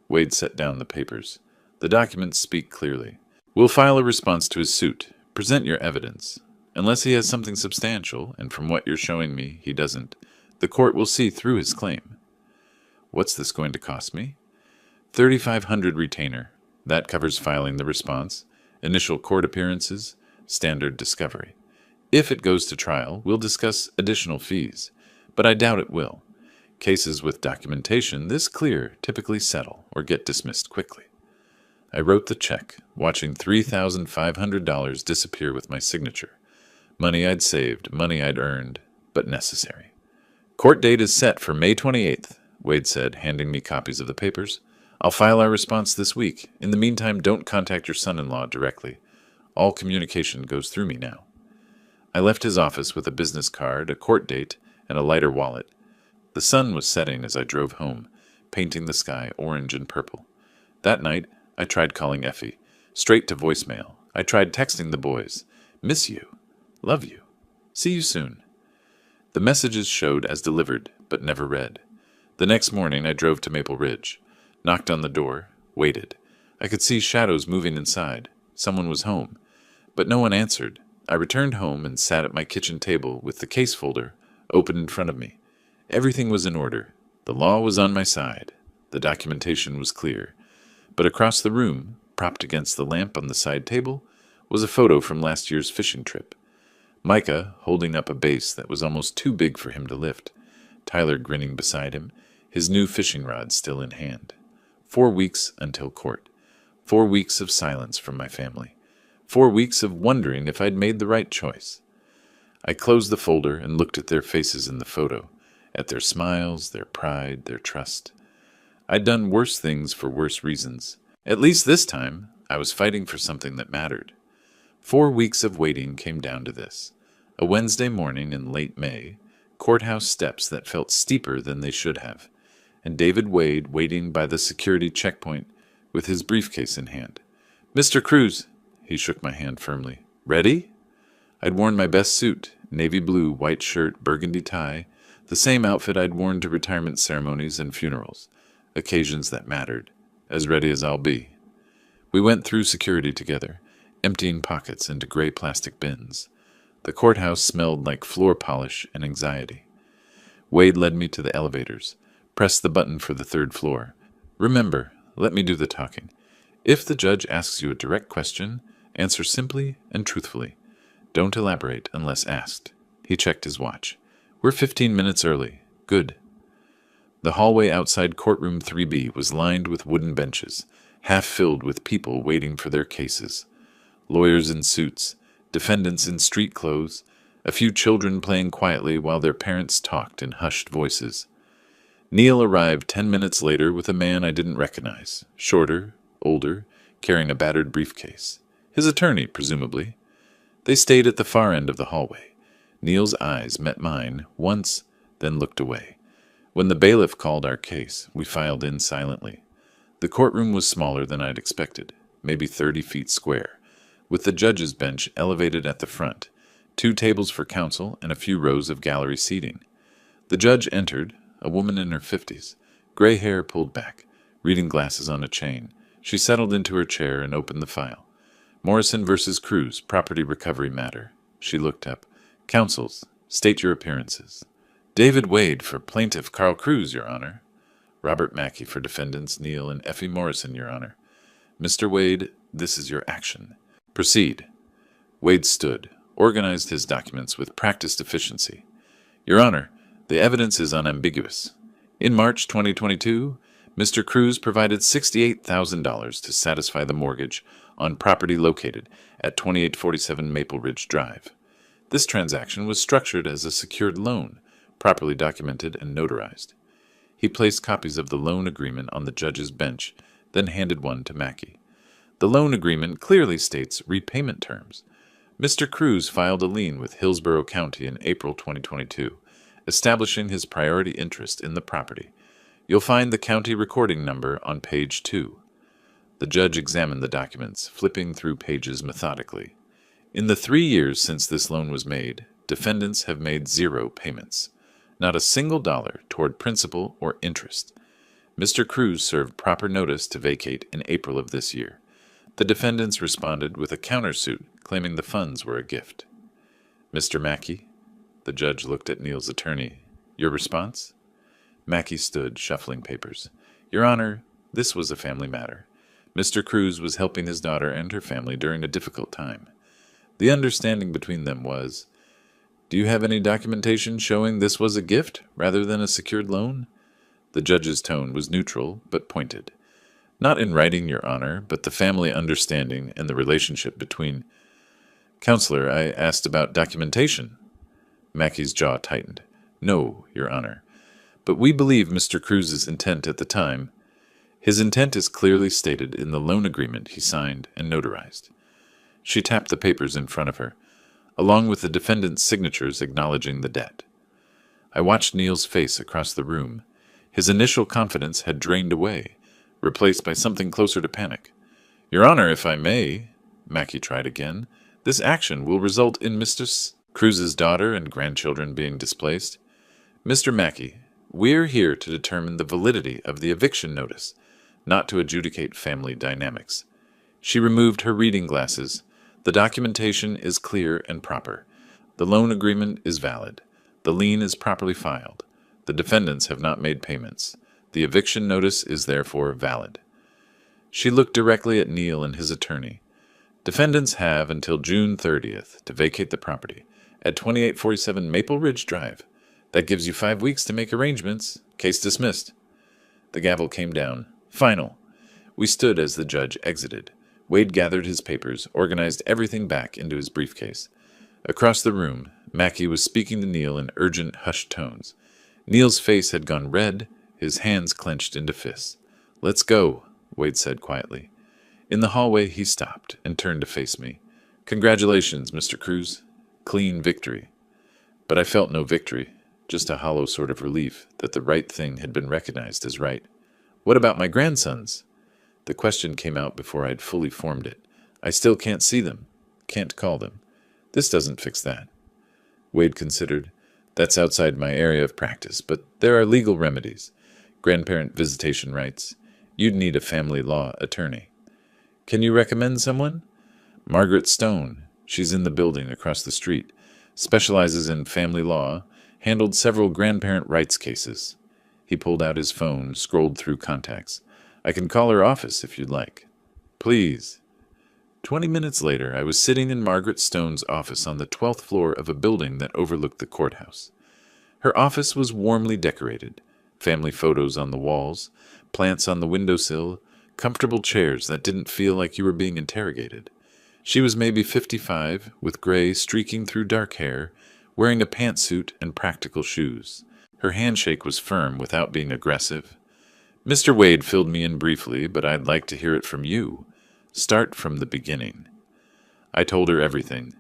Wade set down the papers. The documents speak clearly. We'll file a response to his suit. Present your evidence. Unless he has something substantial, and from what you're showing me, he doesn't, the court will see through his claim. What's this going to cost me? $3,500 retainer. That covers filing the response, initial court appearances, standard discovery. If it goes to trial, we'll discuss additional fees, but I doubt it will. Cases with documentation this clear typically settle or get dismissed quickly. I wrote the check, watching $3,500 disappear with my signature. Money I'd saved, money I'd earned, but necessary. Court date is set for May 28th, Wade said, handing me copies of the papers. I'll file our response this week. In the meantime, don't contact your son-in-law directly. All communication goes through me now. I left his office with a business card, a court date, and a lighter wallet. The sun was setting as I drove home, painting the sky orange and purple. That night, I tried calling Effie, straight to voicemail. I tried texting the boys. Miss you. Love you. See you soon. The messages showed as delivered, but never read. The next morning, I drove to Maple Ridge, knocked on the door, waited. I could see shadows moving inside. Someone was home, but no one answered. I returned home and sat at my kitchen table with the case folder open in front of me. Everything was in order. The law was on my side. The documentation was clear. But across the room, propped against the lamp on the side table, was a photo from last year's fishing trip. Micah holding up a base that was almost too big for him to lift. Tyler grinning beside him, his new fishing rod still in hand. 4 weeks until court. 4 weeks of silence from my family. 4 weeks of wondering if I'd made the right choice. I closed the folder and looked at their faces in the photo, at their smiles, their pride, their trust. I'd done worse things for worse reasons. At least this time, I was fighting for something that mattered. 4 weeks of waiting came down to this. A Wednesday morning in late May, courthouse steps that felt steeper than they should have, and David Wade waiting by the security checkpoint with his briefcase in hand. "Mr. Cruz," he shook my hand firmly. "Ready?" I'd worn my best suit, navy blue, white shirt, burgundy tie, the same outfit I'd worn to retirement ceremonies and funerals, occasions that mattered, as ready as I'll be. We went through security together, emptying pockets into gray plastic bins. The courthouse smelled like floor polish and anxiety. Wade led me to the elevators, pressed the button for the 3rd floor. "Remember, let me do the talking. If the judge asks you a direct question, answer simply and truthfully. Don't elaborate unless asked." He checked his watch. "We're 15 minutes early. Good." The hallway outside courtroom 3B was lined with wooden benches, half filled with people waiting for their cases. Lawyers in suits, defendants in street clothes, a few children playing quietly while their parents talked in hushed voices. Neil arrived 10 minutes later with a man I didn't recognize, shorter, older, carrying a battered briefcase. His attorney, presumably. They stayed at the far end of the hallway. Neil's eyes met mine once, then looked away. When the bailiff called our case, we filed in silently. The courtroom was smaller than I'd expected, maybe 30 feet square, with the judge's bench elevated at the front, 2 tables for counsel and a few rows of gallery seating. The judge entered, a woman in her 50s, gray hair pulled back, reading glasses on a chain. She settled into her chair and opened the file. "Morrison versus Cruz, property recovery matter." She looked up. "Counsels, state your appearances." "David Wade for plaintiff Carl Cruz, Your Honor." "Robert Mackey for defendants Neil and Effie Morrison, Your Honor." "Mr. Wade, this is your action. Proceed." Wade stood, organized his documents with practiced efficiency. "Your Honor, the evidence is unambiguous. In March 2022, Mr. Cruz provided $68,000 to satisfy the mortgage on property located at 2847 Maple Ridge Drive. This transaction was structured as a secured loan, properly documented and notarized. He placed copies of the loan agreement on the judge's bench, then handed one to Mackey. The loan agreement clearly states repayment terms. Mr. Cruz filed a lien with Hillsborough County in April 2022, establishing his priority interest in the property. You'll find the county recording number on page 2. The judge examined the documents, flipping through pages methodically. In the 3 years since this loan was made, defendants have made 0 payments. Not a single dollar toward principal or interest. Mr. Cruz served proper notice to vacate in April of this year. The defendants responded with a countersuit claiming the funds were a gift. "Mr. Mackey?" The judge looked at Neil's attorney. "Your response?" Mackey stood, shuffling papers. "Your Honor, this was a family matter. Mr. Cruz was helping his daughter and her family during a difficult time. The understanding between them was, do you have any documentation showing this was a gift rather than a secured loan?" The judge's tone was neutral but pointed. "Not in writing, Your Honor, but the family understanding and the relationship between—" "Counselor, I asked about documentation." Mackey's jaw tightened. "No, Your Honor. But we believe Mr. Cruz's intent at the time. His intent is clearly stated in the loan agreement he signed and notarized." She tapped the papers in front of her, along with the defendant's signatures acknowledging the debt. I watched Neil's face across the room. His initial confidence had drained away, replaced by something closer to panic. "Your Honor, if I may," Mackey tried again, "this action will result in Mr. Cruz's daughter and grandchildren being displaced. Mr. Mackey, we're here to determine the validity of the eviction notice, not to adjudicate family dynamics." She removed her reading glasses. "The documentation is clear and proper. The loan agreement is valid. The lien is properly filed. The defendants have not made payments. The eviction notice is therefore valid. She looked directly at Neil and his attorney. Defendants have until June 30th to vacate the property at 2847 Maple Ridge Drive. That gives you 5 weeks to make arrangements. Case dismissed. The gavel came down. Final. We stood as the judge exited. Wade gathered his papers, organized everything back into his briefcase. Across the room, Mackie was speaking to Neil in urgent, hushed tones. Neil's face had gone red, his hands clenched into fists. "Let's go," Wade said quietly. In the hallway, he stopped and turned to face me. "Congratulations, Mr. Cruz. Clean victory." But I felt no victory, just a hollow sort of relief that the right thing had been recognized as right. "What about my grandsons?" The question came out before I had fully formed it. "I still can't see them, can't call them. This doesn't fix that." Wade considered. "That's outside my area of practice, but there are legal remedies. Grandparent visitation rights. You'd need a family law attorney." "Can you recommend someone?" "Margaret Stone. She's in the building across the street. Specializes in family law. Handled several grandparent rights cases." He pulled out his phone, scrolled through contacts. "I can call her office if you'd like." "Please." 20 minutes later, I was sitting in Margaret Stone's office on the 12th floor of a building that overlooked the courthouse. Her office was warmly decorated. Family photos on the walls, plants on the windowsill, comfortable chairs that didn't feel like you were being interrogated. She was maybe 55, with gray streaking through dark hair, wearing a pantsuit and practical shoes. Her handshake was firm without being aggressive. "Mr. Wade filled me in briefly, but I'd like to hear it from you. Start from the beginning." I told her everything.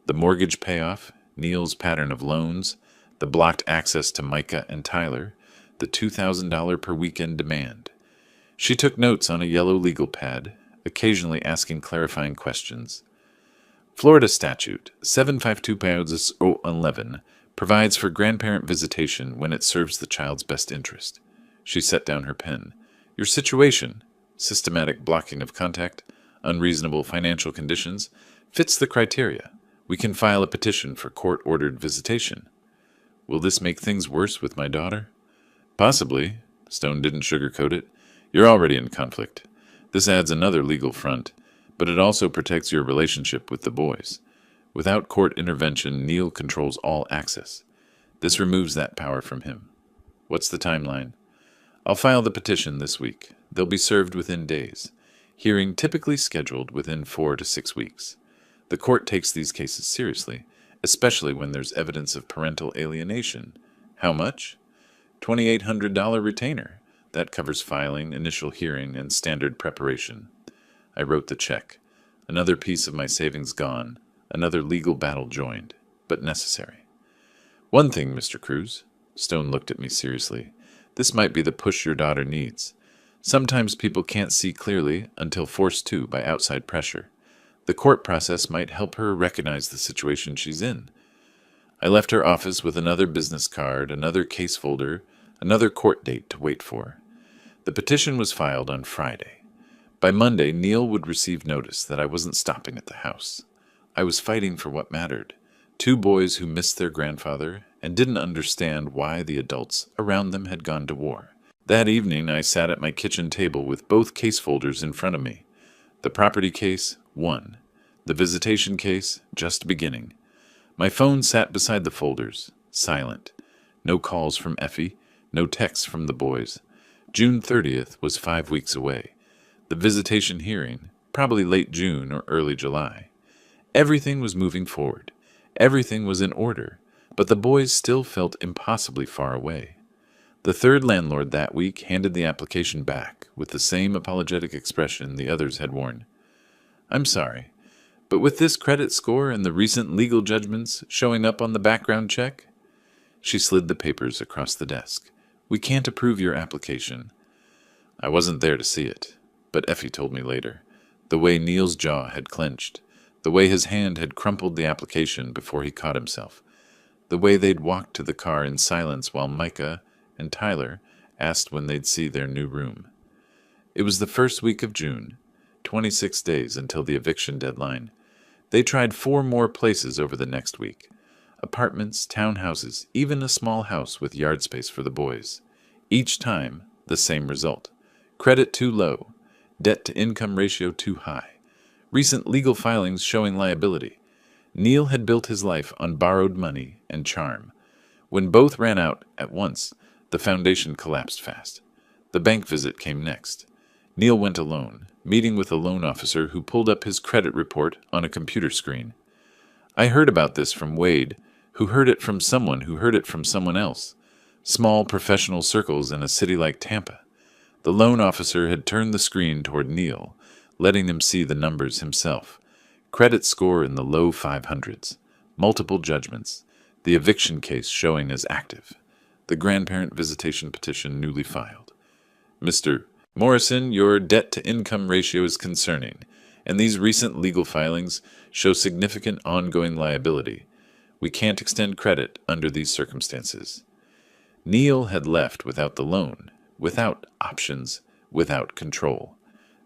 The mortgage payoff, Neil's pattern of loans, the blocked access to Micah and Tyler, the $2,000 per weekend demand. She took notes on a yellow legal pad, occasionally asking clarifying questions. Florida statute 752-11 provides for grandparent visitation when it serves the child's best interest. She set down her pen. "Your situation, systematic blocking of contact, unreasonable financial conditions, fits the criteria. We can file a petition for court-ordered visitation." "Will this make things worse with my daughter?" "Possibly." Stone didn't sugarcoat it. "You're already in conflict. This adds another legal front, but it also protects your relationship with the boys. Without court intervention, Neil controls all access. This removes that power from him." "What's the timeline?" "I'll file the petition this week. They'll be served within days. Hearing typically scheduled within 4 to 6 weeks. The court takes these cases seriously, especially when there's evidence of parental alienation." "How much?" $2,800 retainer. That covers filing, initial hearing, and standard preparation. I wrote the check. Another piece of my savings gone. Another legal battle joined, but necessary. "One thing, Mr. Cruz." Stone looked at me seriously. "This might be the push your daughter needs. Sometimes people can't see clearly until forced to by outside pressure. The court process might help her recognize the situation she's in." I left her office with another business card, another case folder, another court date to wait for. The petition was filed on Friday. By Monday, Neil would receive notice that I wasn't stopping at the house. I was fighting for what mattered. 2 boys who missed their grandfather and didn't understand why the adults around them had gone to war. That evening, I sat at my kitchen table with both case folders in front of me. The property case, 1. The visitation case, just beginning. My phone sat beside the folders, silent. No calls from Effie, no texts from the boys. June 30th was 5 weeks away. The visitation hearing, probably late June or early July. Everything was moving forward. Everything was in order, but the boys still felt impossibly far away. The third landlord that week handed the application back with the same apologetic expression the others had worn. "I'm sorry, but with this credit score and the recent legal judgments showing up on the background check." She slid the papers across the desk. "We can't approve your application." I wasn't there to see it, but Effie told me later. The way Neil's jaw had clenched, the way his hand had crumpled the application before he caught himself, the way they'd walked to the car in silence while Micah and Tyler asked when they'd see their new room. It was the first week of June, 26 days until the eviction deadline. They tried 4 more places over the next week. Apartments, townhouses, even a small house with yard space for the boys. Each time, the same result. Credit too low. Debt-to-income ratio too high. Recent legal filings showing liability. Neil had built his life on borrowed money and charm. When both ran out at once, the foundation collapsed fast. The bank visit came next. Neil went alone, meeting with a loan officer who pulled up his credit report on a computer screen. I heard about this from Wade, who heard it from someone who heard it from someone else. Small professional circles in a city like Tampa. The loan officer had turned the screen toward Neil, letting him see the numbers himself. Credit score in the low 500s. Multiple judgments. The eviction case showing as active. The grandparent visitation petition newly filed. Mr. Morrison, your debt-to-income ratio is concerning, and these recent legal filings show significant ongoing liability. We can't extend credit under these circumstances. Neil had left without the loan, without options, without control.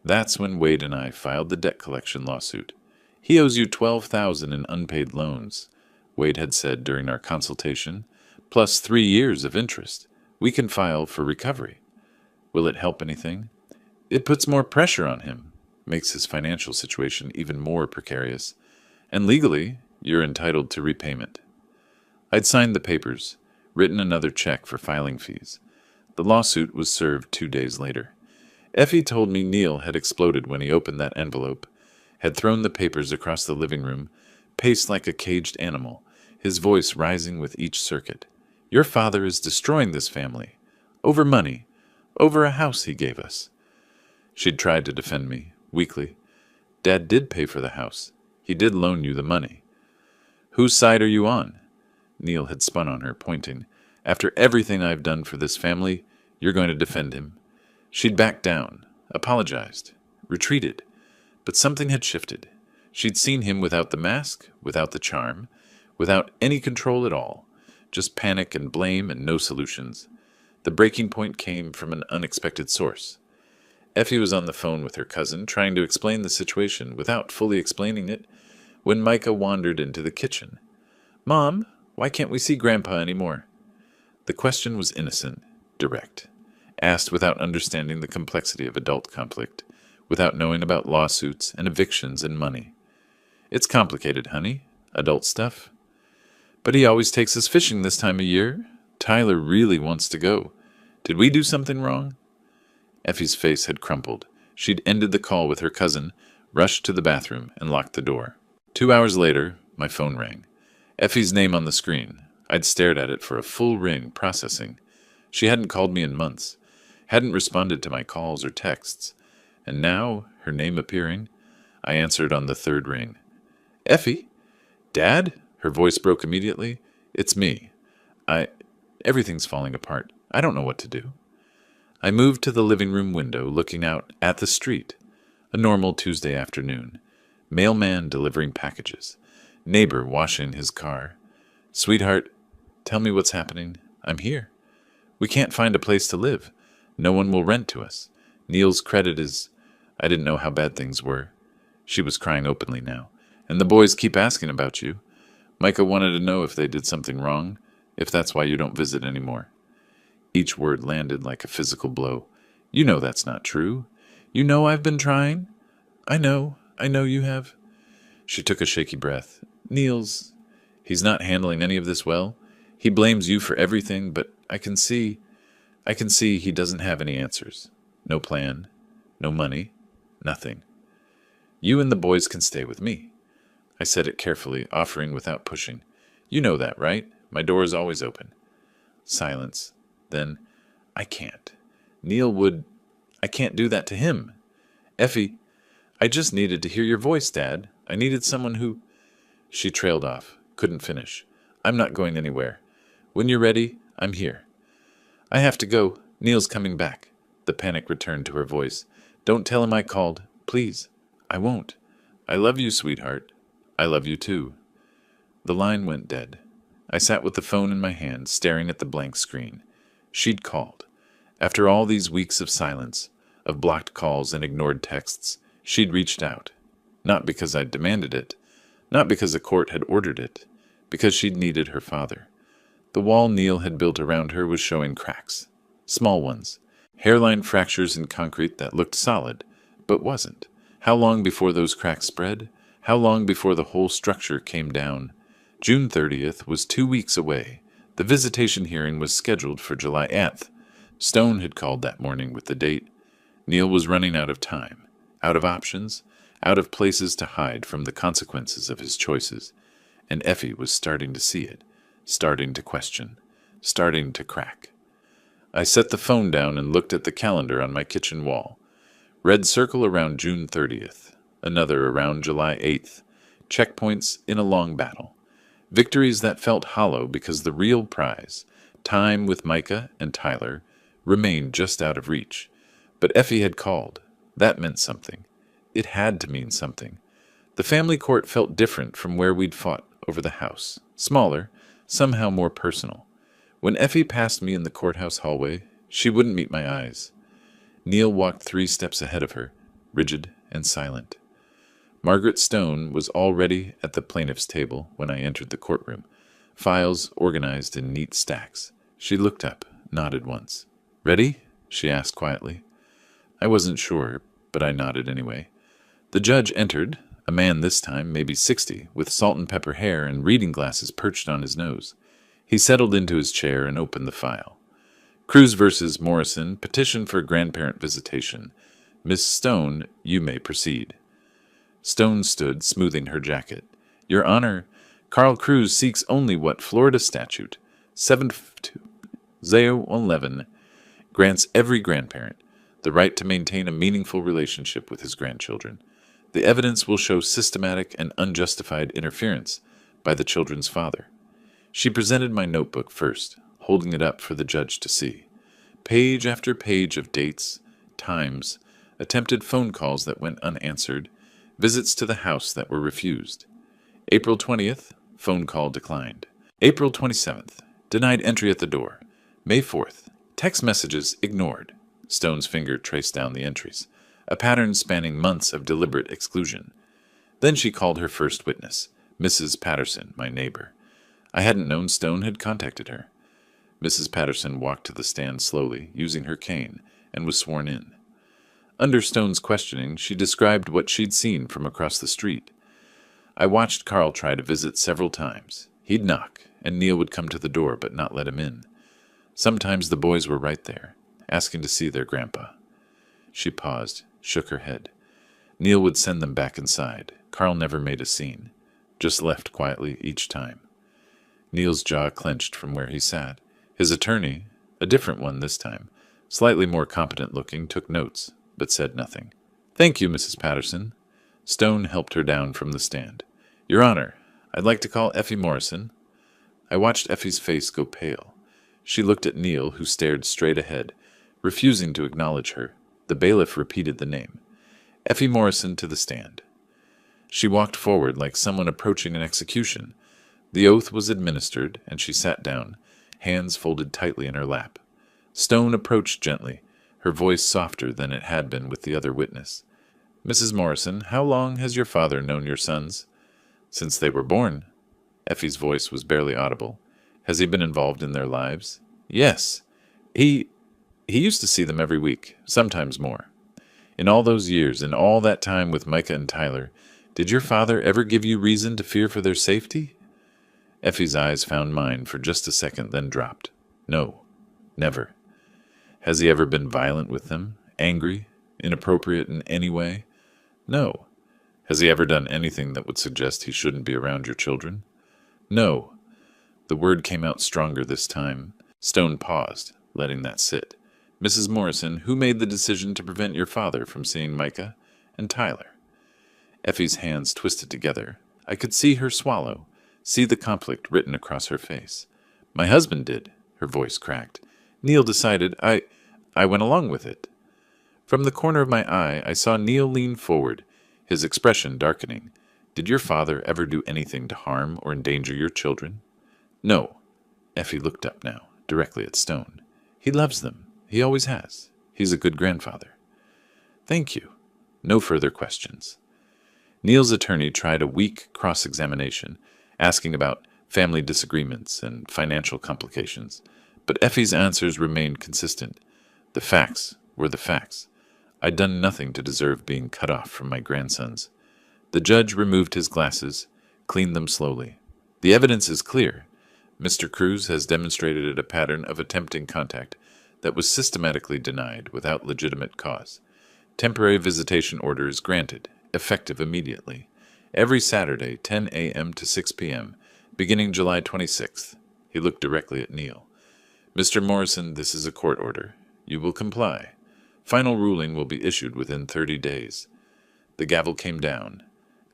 That's when Wade and I filed the debt collection lawsuit. He owes you $12,000 in unpaid loans, Wade had said during our consultation, plus 3 years of interest. We can file for recovery. Will it help anything? It puts more pressure on him, makes his financial situation even more precarious, and legally, you're entitled to repayment. I'd signed the papers, written another check for filing fees. The lawsuit was served 2 days later. Effie told me Neil had exploded when he opened that envelope, had thrown the papers across the living room, paced like a caged animal, his voice rising with each circuit. Your father is destroying this family. Over money. Over a house he gave us. She'd tried to defend me, weakly. Dad did pay for the house. He did loan you the money. Whose side are you on? Neil had spun on her, pointing. After everything I've done for this family, you're going to defend him. She'd backed down, apologized, retreated. But something had shifted. She'd seen him without the mask, without the charm, without any control at all. Just panic and blame and no solutions. The breaking point came from an unexpected source. Effie was on the phone with her cousin, trying to explain the situation without fully explaining it, when Micah wandered into the kitchen. Mom, why can't we see Grandpa anymore? The question was innocent, direct, asked without understanding the complexity of adult conflict, without knowing about lawsuits and evictions and money. It's complicated, honey, adult stuff. But he always takes us fishing this time of year. Tyler really wants to go. Did we do something wrong? Effie's face had crumpled. She'd ended the call with her cousin, rushed to the bathroom, and locked the door. 2 hours later, my phone rang. Effie's name on the screen. I'd stared at it for a full ring, processing. She hadn't called me in months, hadn't responded to my calls or texts. And now, her name appearing, I answered on the third ring. Effie? Dad? Her voice broke immediately. It's me. Everything's falling apart. I don't know what to do. I moved to the living room window, looking out at the street. A normal Tuesday afternoon. Mailman delivering packages. Neighbor washing his car. Sweetheart, tell me what's happening. I'm here. We can't find a place to live. No one will rent to us. Neil's credit is... I didn't know how bad things were. She was crying openly now. And the boys keep asking about you. Micah wanted to know if they did something wrong, if that's why you don't visit anymore. Each word landed like a physical blow. You know that's not true. You know I've been trying. I know you have. She took a shaky breath. He's not handling any of this well. He blames you for everything, but I can see he doesn't have any answers. No plan, no money, nothing. You and the boys can stay with me. I said it carefully, offering without pushing. You know that, right? My door is always open. Silence. Then, I can't. I can't do that to him. Effie, I just needed to hear your voice, Dad. I needed someone who... She trailed off, couldn't finish. I'm not going anywhere. When you're ready, I'm here. I have to go. Neil's coming back. The panic returned to her voice. Don't tell him I called. Please. I won't. I love you, sweetheart. I love you too. The line went dead. I sat with the phone in my hand, staring at the blank screen. She'd called. After all these weeks of silence, of blocked calls and ignored texts, she'd reached out. Not because I'd demanded it. Not because a court had ordered it. because she'd needed her father. The wall Neil had built around her was showing cracks. Small ones. Hairline fractures in concrete that looked solid, but wasn't. How long before those cracks spread? How long before the whole structure came down? June 30th was 2 weeks away. The visitation hearing was scheduled for July 8th. Stone had called that morning with the date. Neil was running out of time, out of options, out of places to hide from the consequences of his choices. And Effie was starting to see it, starting to question, starting to crack. I set the phone down and looked at the calendar on my kitchen wall. Red circle around June 30th, another around July 8th. Checkpoints in a long battle. Victories that felt hollow because the real prize, time with Micah and Tyler, remained just out of reach. But Effie had called. That meant something. It had to mean something. The family court felt different from where we'd fought over the house. Smaller, somehow more personal. When Effie passed me in the courthouse hallway, she wouldn't meet my eyes. Neil walked 3 steps ahead of her, rigid and silent. Margaret Stone was already at the plaintiff's table when I entered the courtroom, files organized in neat stacks. She looked up, nodded once. "Ready?" she asked quietly. I wasn't sure, but I nodded anyway. The judge entered, a man this time, maybe 60, with salt and pepper hair and reading glasses perched on his nose. He settled into his chair and opened the file. Cruz versus Morrison, petition for grandparent visitation. Miss Stone, you may proceed. Stone stood, smoothing her jacket. Your Honor, Carl Cruz seeks only what Florida statute 72011 grants every grandparent the right to maintain a meaningful relationship with his grandchildren. The evidence will show systematic and unjustified interference by the children's father. She presented my notebook first, holding it up for the judge to see. Page after page of dates, times, attempted phone calls that went unanswered, visits to the house that were refused. April 20th, phone call declined. April 27th, denied entry at the door. May 4th, text messages ignored. Stone's finger traced down the entries, a pattern spanning months of deliberate exclusion. Then she called her first witness, Mrs. Patterson, my neighbor. I hadn't known Stone had contacted her. Mrs. Patterson walked to the stand slowly, using her cane, and was sworn in. Under Stone's questioning, she described what she'd seen from across the street. I watched Carl try to visit several times. He'd knock, and Neil would come to the door but not let him in. Sometimes the boys were right there, asking to see their grandpa. She paused, shook her head. Neil would send them back inside. Carl never made a scene, just left quietly each time. Neil's jaw clenched from where he sat. His attorney, a different one this time, slightly more competent looking, took notes, but said nothing. Thank you, Mrs. Patterson. Stone helped her down from the stand. Your Honor, I'd like to call Effie Morrison. I watched Effie's face go pale. She looked at Neil, who stared straight ahead, refusing to acknowledge her. The bailiff repeated the name. Effie Morrison to the stand. She walked forward like someone approaching an execution. The oath was administered, and she sat down, hands folded tightly in her lap. Stone approached gently, her voice softer than it had been with the other witness. Mrs. Morrison, how long has your father known your sons? Since they were born. Effie's voice was barely audible. Has he been involved in their lives? Yes. He used to see them every week, sometimes more. In all those years, in all that time with Micah and Tyler, did your father ever give you reason to fear for their safety? Effie's eyes found mine for just a second, then dropped. No, never. Has he ever been violent with them? Angry? Inappropriate in any way? No. Has he ever done anything that would suggest he shouldn't be around your children? No. The word came out stronger this time. Stone paused, letting that sit. Mrs. Morrison, who made the decision to prevent your father from seeing Micah and Tyler? Effie's hands twisted together. I could see her swallow, see the conflict written across her face. My husband did, her voice cracked. Neil decided I went along with it. From the corner of my eye, I saw Neil lean forward, his expression darkening. Did your father ever do anything to harm or endanger your children? No. Effie looked up now, directly at Stone. He loves them. He always has. He's a good grandfather. Thank you. No further questions. Neil's attorney tried a weak cross-examination, asking about family disagreements, and financial complications. But Effie's answers remained consistent. The facts were the facts. I'd done nothing to deserve being cut off from my grandsons. The judge removed his glasses, cleaned them slowly. The evidence is clear. Mr. Cruz has demonstrated a pattern of attempting contact that was systematically denied without legitimate cause. Temporary visitation order is granted, effective immediately. Every Saturday, 10 a.m. to 6 p.m., beginning July 26th. He looked directly at Neil. Mr. Morrison, this is a court order. You will comply. Final ruling will be issued within 30 days. The gavel came down.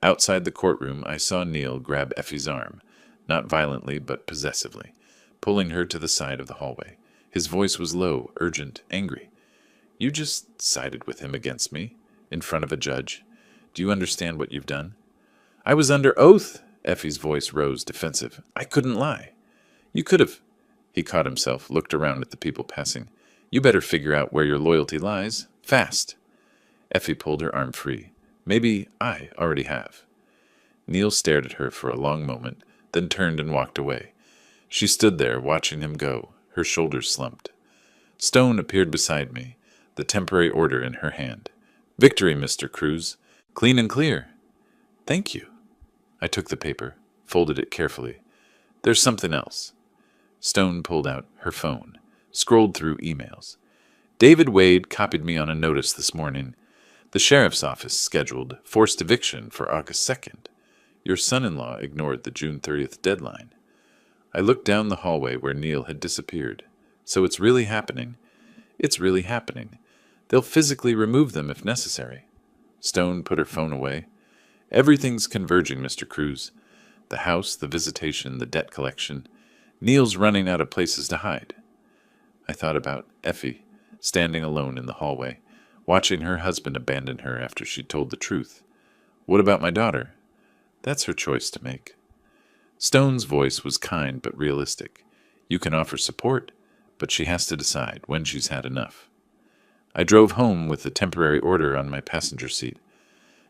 Outside the courtroom, I saw Neil grab Effie's arm, not violently but possessively, pulling her to the side of the hallway. His voice was low, urgent, angry. You just sided with him against me, in front of a judge. Do you understand what you've done? I was under oath. Effie's voice rose, defensive. I couldn't lie. You could have. He caught himself, looked around at the people passing. You better figure out where your loyalty lies. Fast. Effie pulled her arm free. Maybe I already have. Neil stared at her for a long moment, then turned and walked away. She stood there, watching him go, her shoulders slumped. Stone appeared beside me, the temporary order in her hand. Victory, Mr. Cruz. Clean and clear. Thank you. I took the paper, folded it carefully. There's something else. Stone pulled out her phone, scrolled through emails. David Wade copied me on a notice this morning. The sheriff's office scheduled forced eviction for August 2nd. Your son-in-law ignored the June 30th deadline. I looked down the hallway where Neil had disappeared. So it's really happening. It's really happening. They'll physically remove them if necessary. Stone put her phone away. Everything's converging, Mr. Cruz. The house, the visitation, the debt collection. Neil's running out of places to hide. I thought about Effie, standing alone in the hallway, watching her husband abandon her after she told the truth. What about my daughter? That's her choice to make. Stone's voice was kind but realistic. You can offer support, but she has to decide when she's had enough. I drove home with the temporary order on my passenger seat.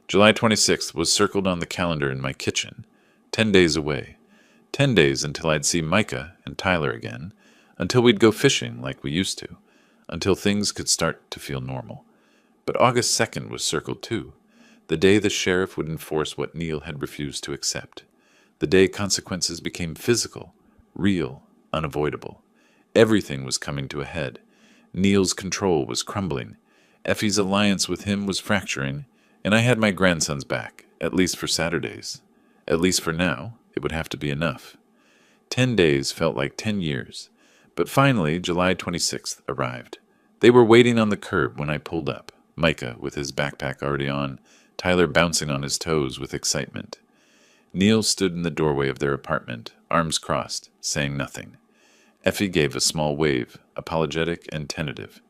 July 26th was circled on the calendar in my kitchen. 10 days away. 10 days until I'd see Micah and Tyler again, until we'd go fishing like we used to, until things could start to feel normal. But August 2nd was circled too, the day the sheriff would enforce what Neil had refused to accept, the day consequences became physical, real, unavoidable. Everything was coming to a head. Neil's control was crumbling. Effie's alliance with him was fracturing, and I had my grandsons back, at least for Saturdays. At least for now, it would have to be enough. 10 days felt like 10 years, but finally July 26th arrived. They were waiting on the curb when I pulled up, Micah with his backpack already on, Tyler bouncing on his toes with excitement. Neil stood in the doorway of their apartment, arms crossed, saying nothing. Effie gave a small wave, apologetic and tentative.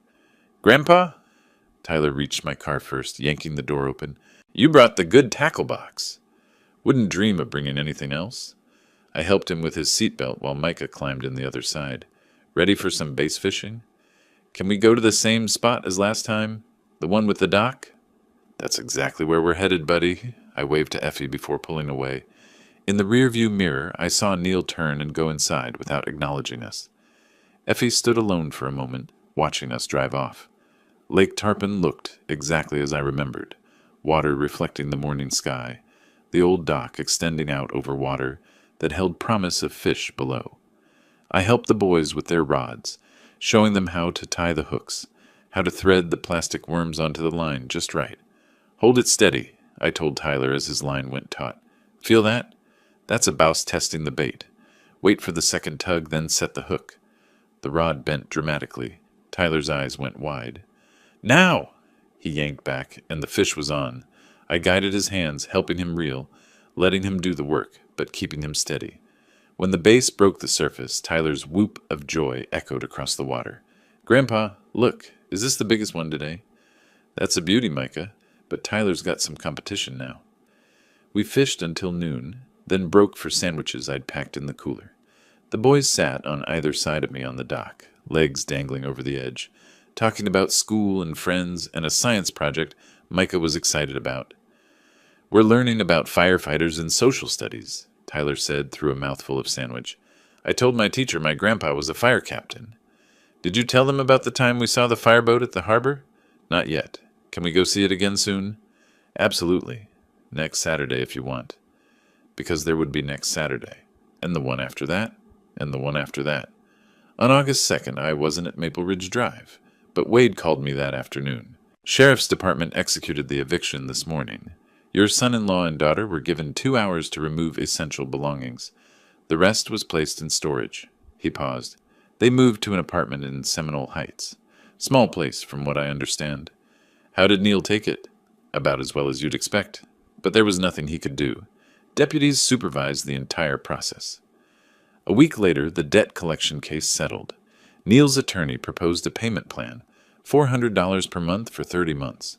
Grandpa? Tyler reached my car first, yanking the door open. You brought the good tackle box. Wouldn't dream of bringing anything else. I helped him with his seatbelt while Micah climbed in the other side. Ready for some bass fishing? Can we go to the same spot as last time? The one with the dock? That's exactly where we're headed, buddy. I waved to Effie before pulling away. In the rearview mirror, I saw Neil turn and go inside without acknowledging us. Effie stood alone for a moment, watching us drive off. Lake Tarpon looked exactly as I remembered, water reflecting the morning sky, the old dock extending out over water that held promise of fish below. I helped the boys with their rods, showing them how to tie the hooks, how to thread the plastic worms onto the line just right. Hold it steady, I told Tyler as his line went taut. Feel that? That's a bouse testing the bait. Wait for the second tug, then set the hook. The rod bent dramatically. Tyler's eyes went wide. Now! He yanked back, and the fish was on. I guided his hands, helping him reel, letting him do the work, but keeping him steady. When the base broke the surface, Tyler's whoop of joy echoed across the water. Grandpa, look, is this the biggest one today? That's a beauty, Micah, but Tyler's got some competition now. We fished until noon, then broke for sandwiches I'd packed in the cooler. The boys sat on either side of me on the dock, legs dangling over the edge, talking about school and friends and a science project Micah was excited about. We're learning about firefighters and social studies, Tyler said through a mouthful of sandwich. I told my teacher my grandpa was a fire captain. Did you tell them about the time we saw the fireboat at the harbor? Not yet. Can we go see it again soon? Absolutely. Next Saturday if you want. Because there would be next Saturday, and the one after that, and the one after that. On August 2nd, I wasn't at Maple Ridge Drive, but Wade called me that afternoon. Sheriff's Department executed the eviction this morning. Your son-in-law and daughter were given 2 hours to remove essential belongings. The rest was placed in storage. He paused. They moved to an apartment in Seminole Heights. Small place, from what I understand. How did Neil take it? About as well as you'd expect. But there was nothing he could do. Deputies supervised the entire process. A week later, the debt collection case settled. Neil's attorney proposed a payment plan, $400 per month for 30 months.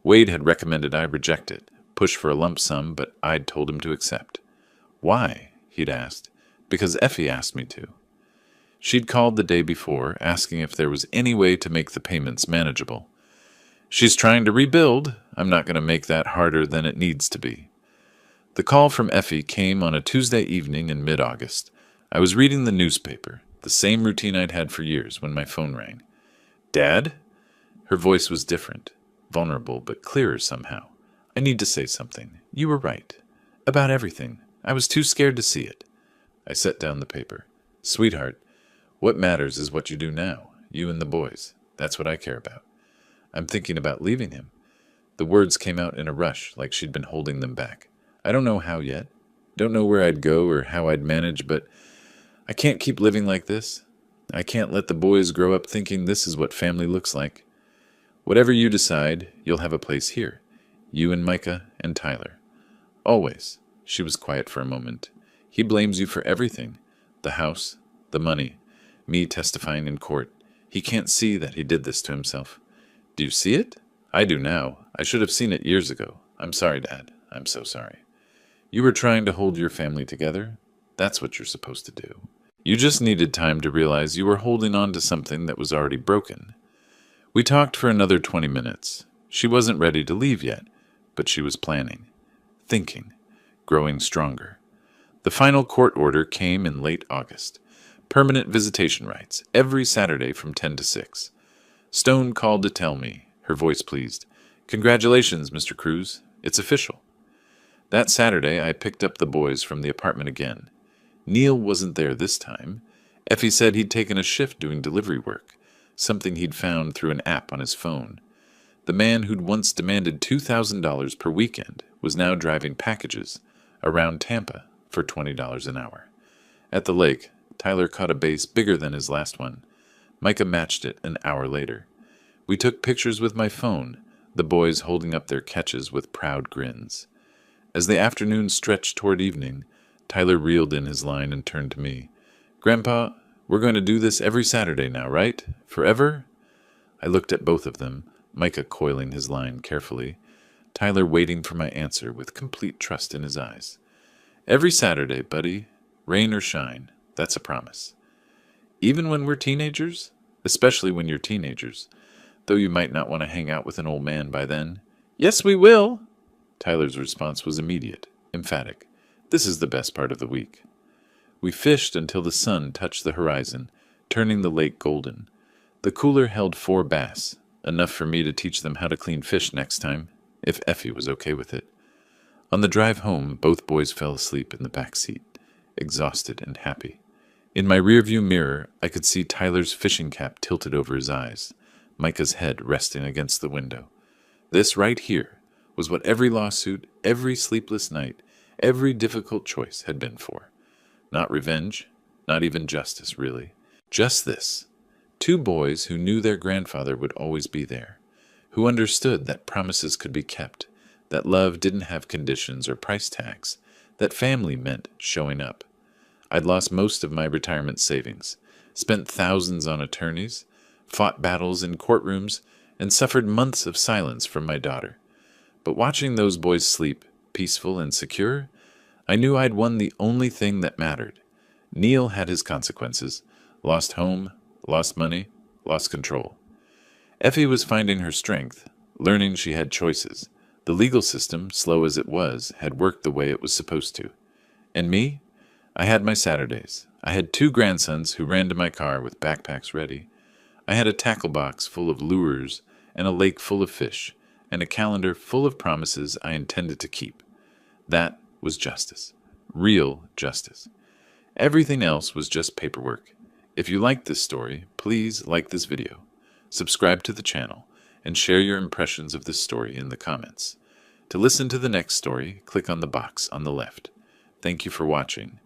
Wade had recommended I reject it, push for a lump sum, but I'd told him to accept. Why? He'd asked. Because Effie asked me to. She'd called the day before, asking if there was any way to make the payments manageable. She's trying to rebuild. I'm not going to make that harder than it needs to be. The call from Effie came on a Tuesday evening in mid-August. I was reading the newspaper, the same routine I'd had for years, when my phone rang. Dad? Her voice was different, vulnerable but clearer somehow. I need to say something. You were right. About everything. I was too scared to see it. I set down the paper. Sweetheart, what matters is what you do now, you and the boys. That's what I care about. I'm thinking about leaving him. The words came out in a rush, like she'd been holding them back. I don't know how yet. Don't know where I'd go or how I'd manage, but I can't keep living like this. I can't let the boys grow up thinking this is what family looks like. Whatever you decide, you'll have a place here. You and Micah and Tyler. Always. She was quiet for a moment. He blames you for everything. The house, the money, me testifying in court. He can't see that he did this to himself. Do you see it? I do now. I should have seen it years ago. I'm sorry, Dad. I'm so sorry. You were trying to hold your family together. That's what you're supposed to do. You just needed time to realize you were holding on to something that was already broken. We talked for another 20 minutes. She wasn't ready to leave yet, but she was planning, thinking, growing stronger. The final court order came in late August. Permanent visitation rights, every Saturday from 10 to 6. Stone called to tell me, her voice pleased. Congratulations, Mr. Cruz. It's official. That Saturday, I picked up the boys from the apartment again. Neil wasn't there this time. Effie said he'd taken a shift doing delivery work, something he'd found through an app on his phone. The man who'd once demanded $2,000 per weekend was now driving packages around Tampa for $20 an hour. At the lake, Tyler caught a bass bigger than his last one. Micah matched it an hour later. We took pictures with my phone, the boys holding up their catches with proud grins. As the afternoon stretched toward evening, Tyler reeled in his line and turned to me. Grandpa, we're going to do this every Saturday now, right? Forever? I looked at both of them, Micah coiling his line carefully, Tyler waiting for my answer with complete trust in his eyes. Every Saturday, buddy, rain or shine, that's a promise. Even when we're teenagers? Especially when you're teenagers, though you might not want to hang out with an old man by then. Yes, we will. Tyler's response was immediate, emphatic. This is the best part of the week. We fished until the sun touched the horizon, turning the lake golden. The cooler held 4 bass, enough for me to teach them how to clean fish next time, if Effie was okay with it. On the drive home, both boys fell asleep in the back seat, exhausted and happy. In my rearview mirror, I could see Tyler's fishing cap tilted over his eyes, Micah's head resting against the window. This right here was what every lawsuit, every sleepless night, every difficult choice had been for. Not revenge, not even justice, really. Just this. 2 boys who knew their grandfather would always be there, who understood that promises could be kept, that love didn't have conditions or price tags, that family meant showing up. I'd lost most of my retirement savings, spent thousands on attorneys, fought battles in courtrooms, and suffered months of silence from my daughter. But watching those boys sleep, peaceful and secure, I knew I'd won the only thing that mattered. Neil had his consequences, lost home, lost money, lost control. Effie was finding her strength, learning she had choices. The legal system, slow as it was, had worked the way it was supposed to. And me? I had my Saturdays. I had 2 grandsons who ran to my car with backpacks ready. I had a tackle box full of lures and a lake full of fish and a calendar full of promises I intended to keep. That was justice. Real justice. Everything else was just paperwork. If you liked this story, please like this video, subscribe to the channel, and share your impressions of this story in the comments. To listen to the next story, click on the box on the left. Thank you for watching,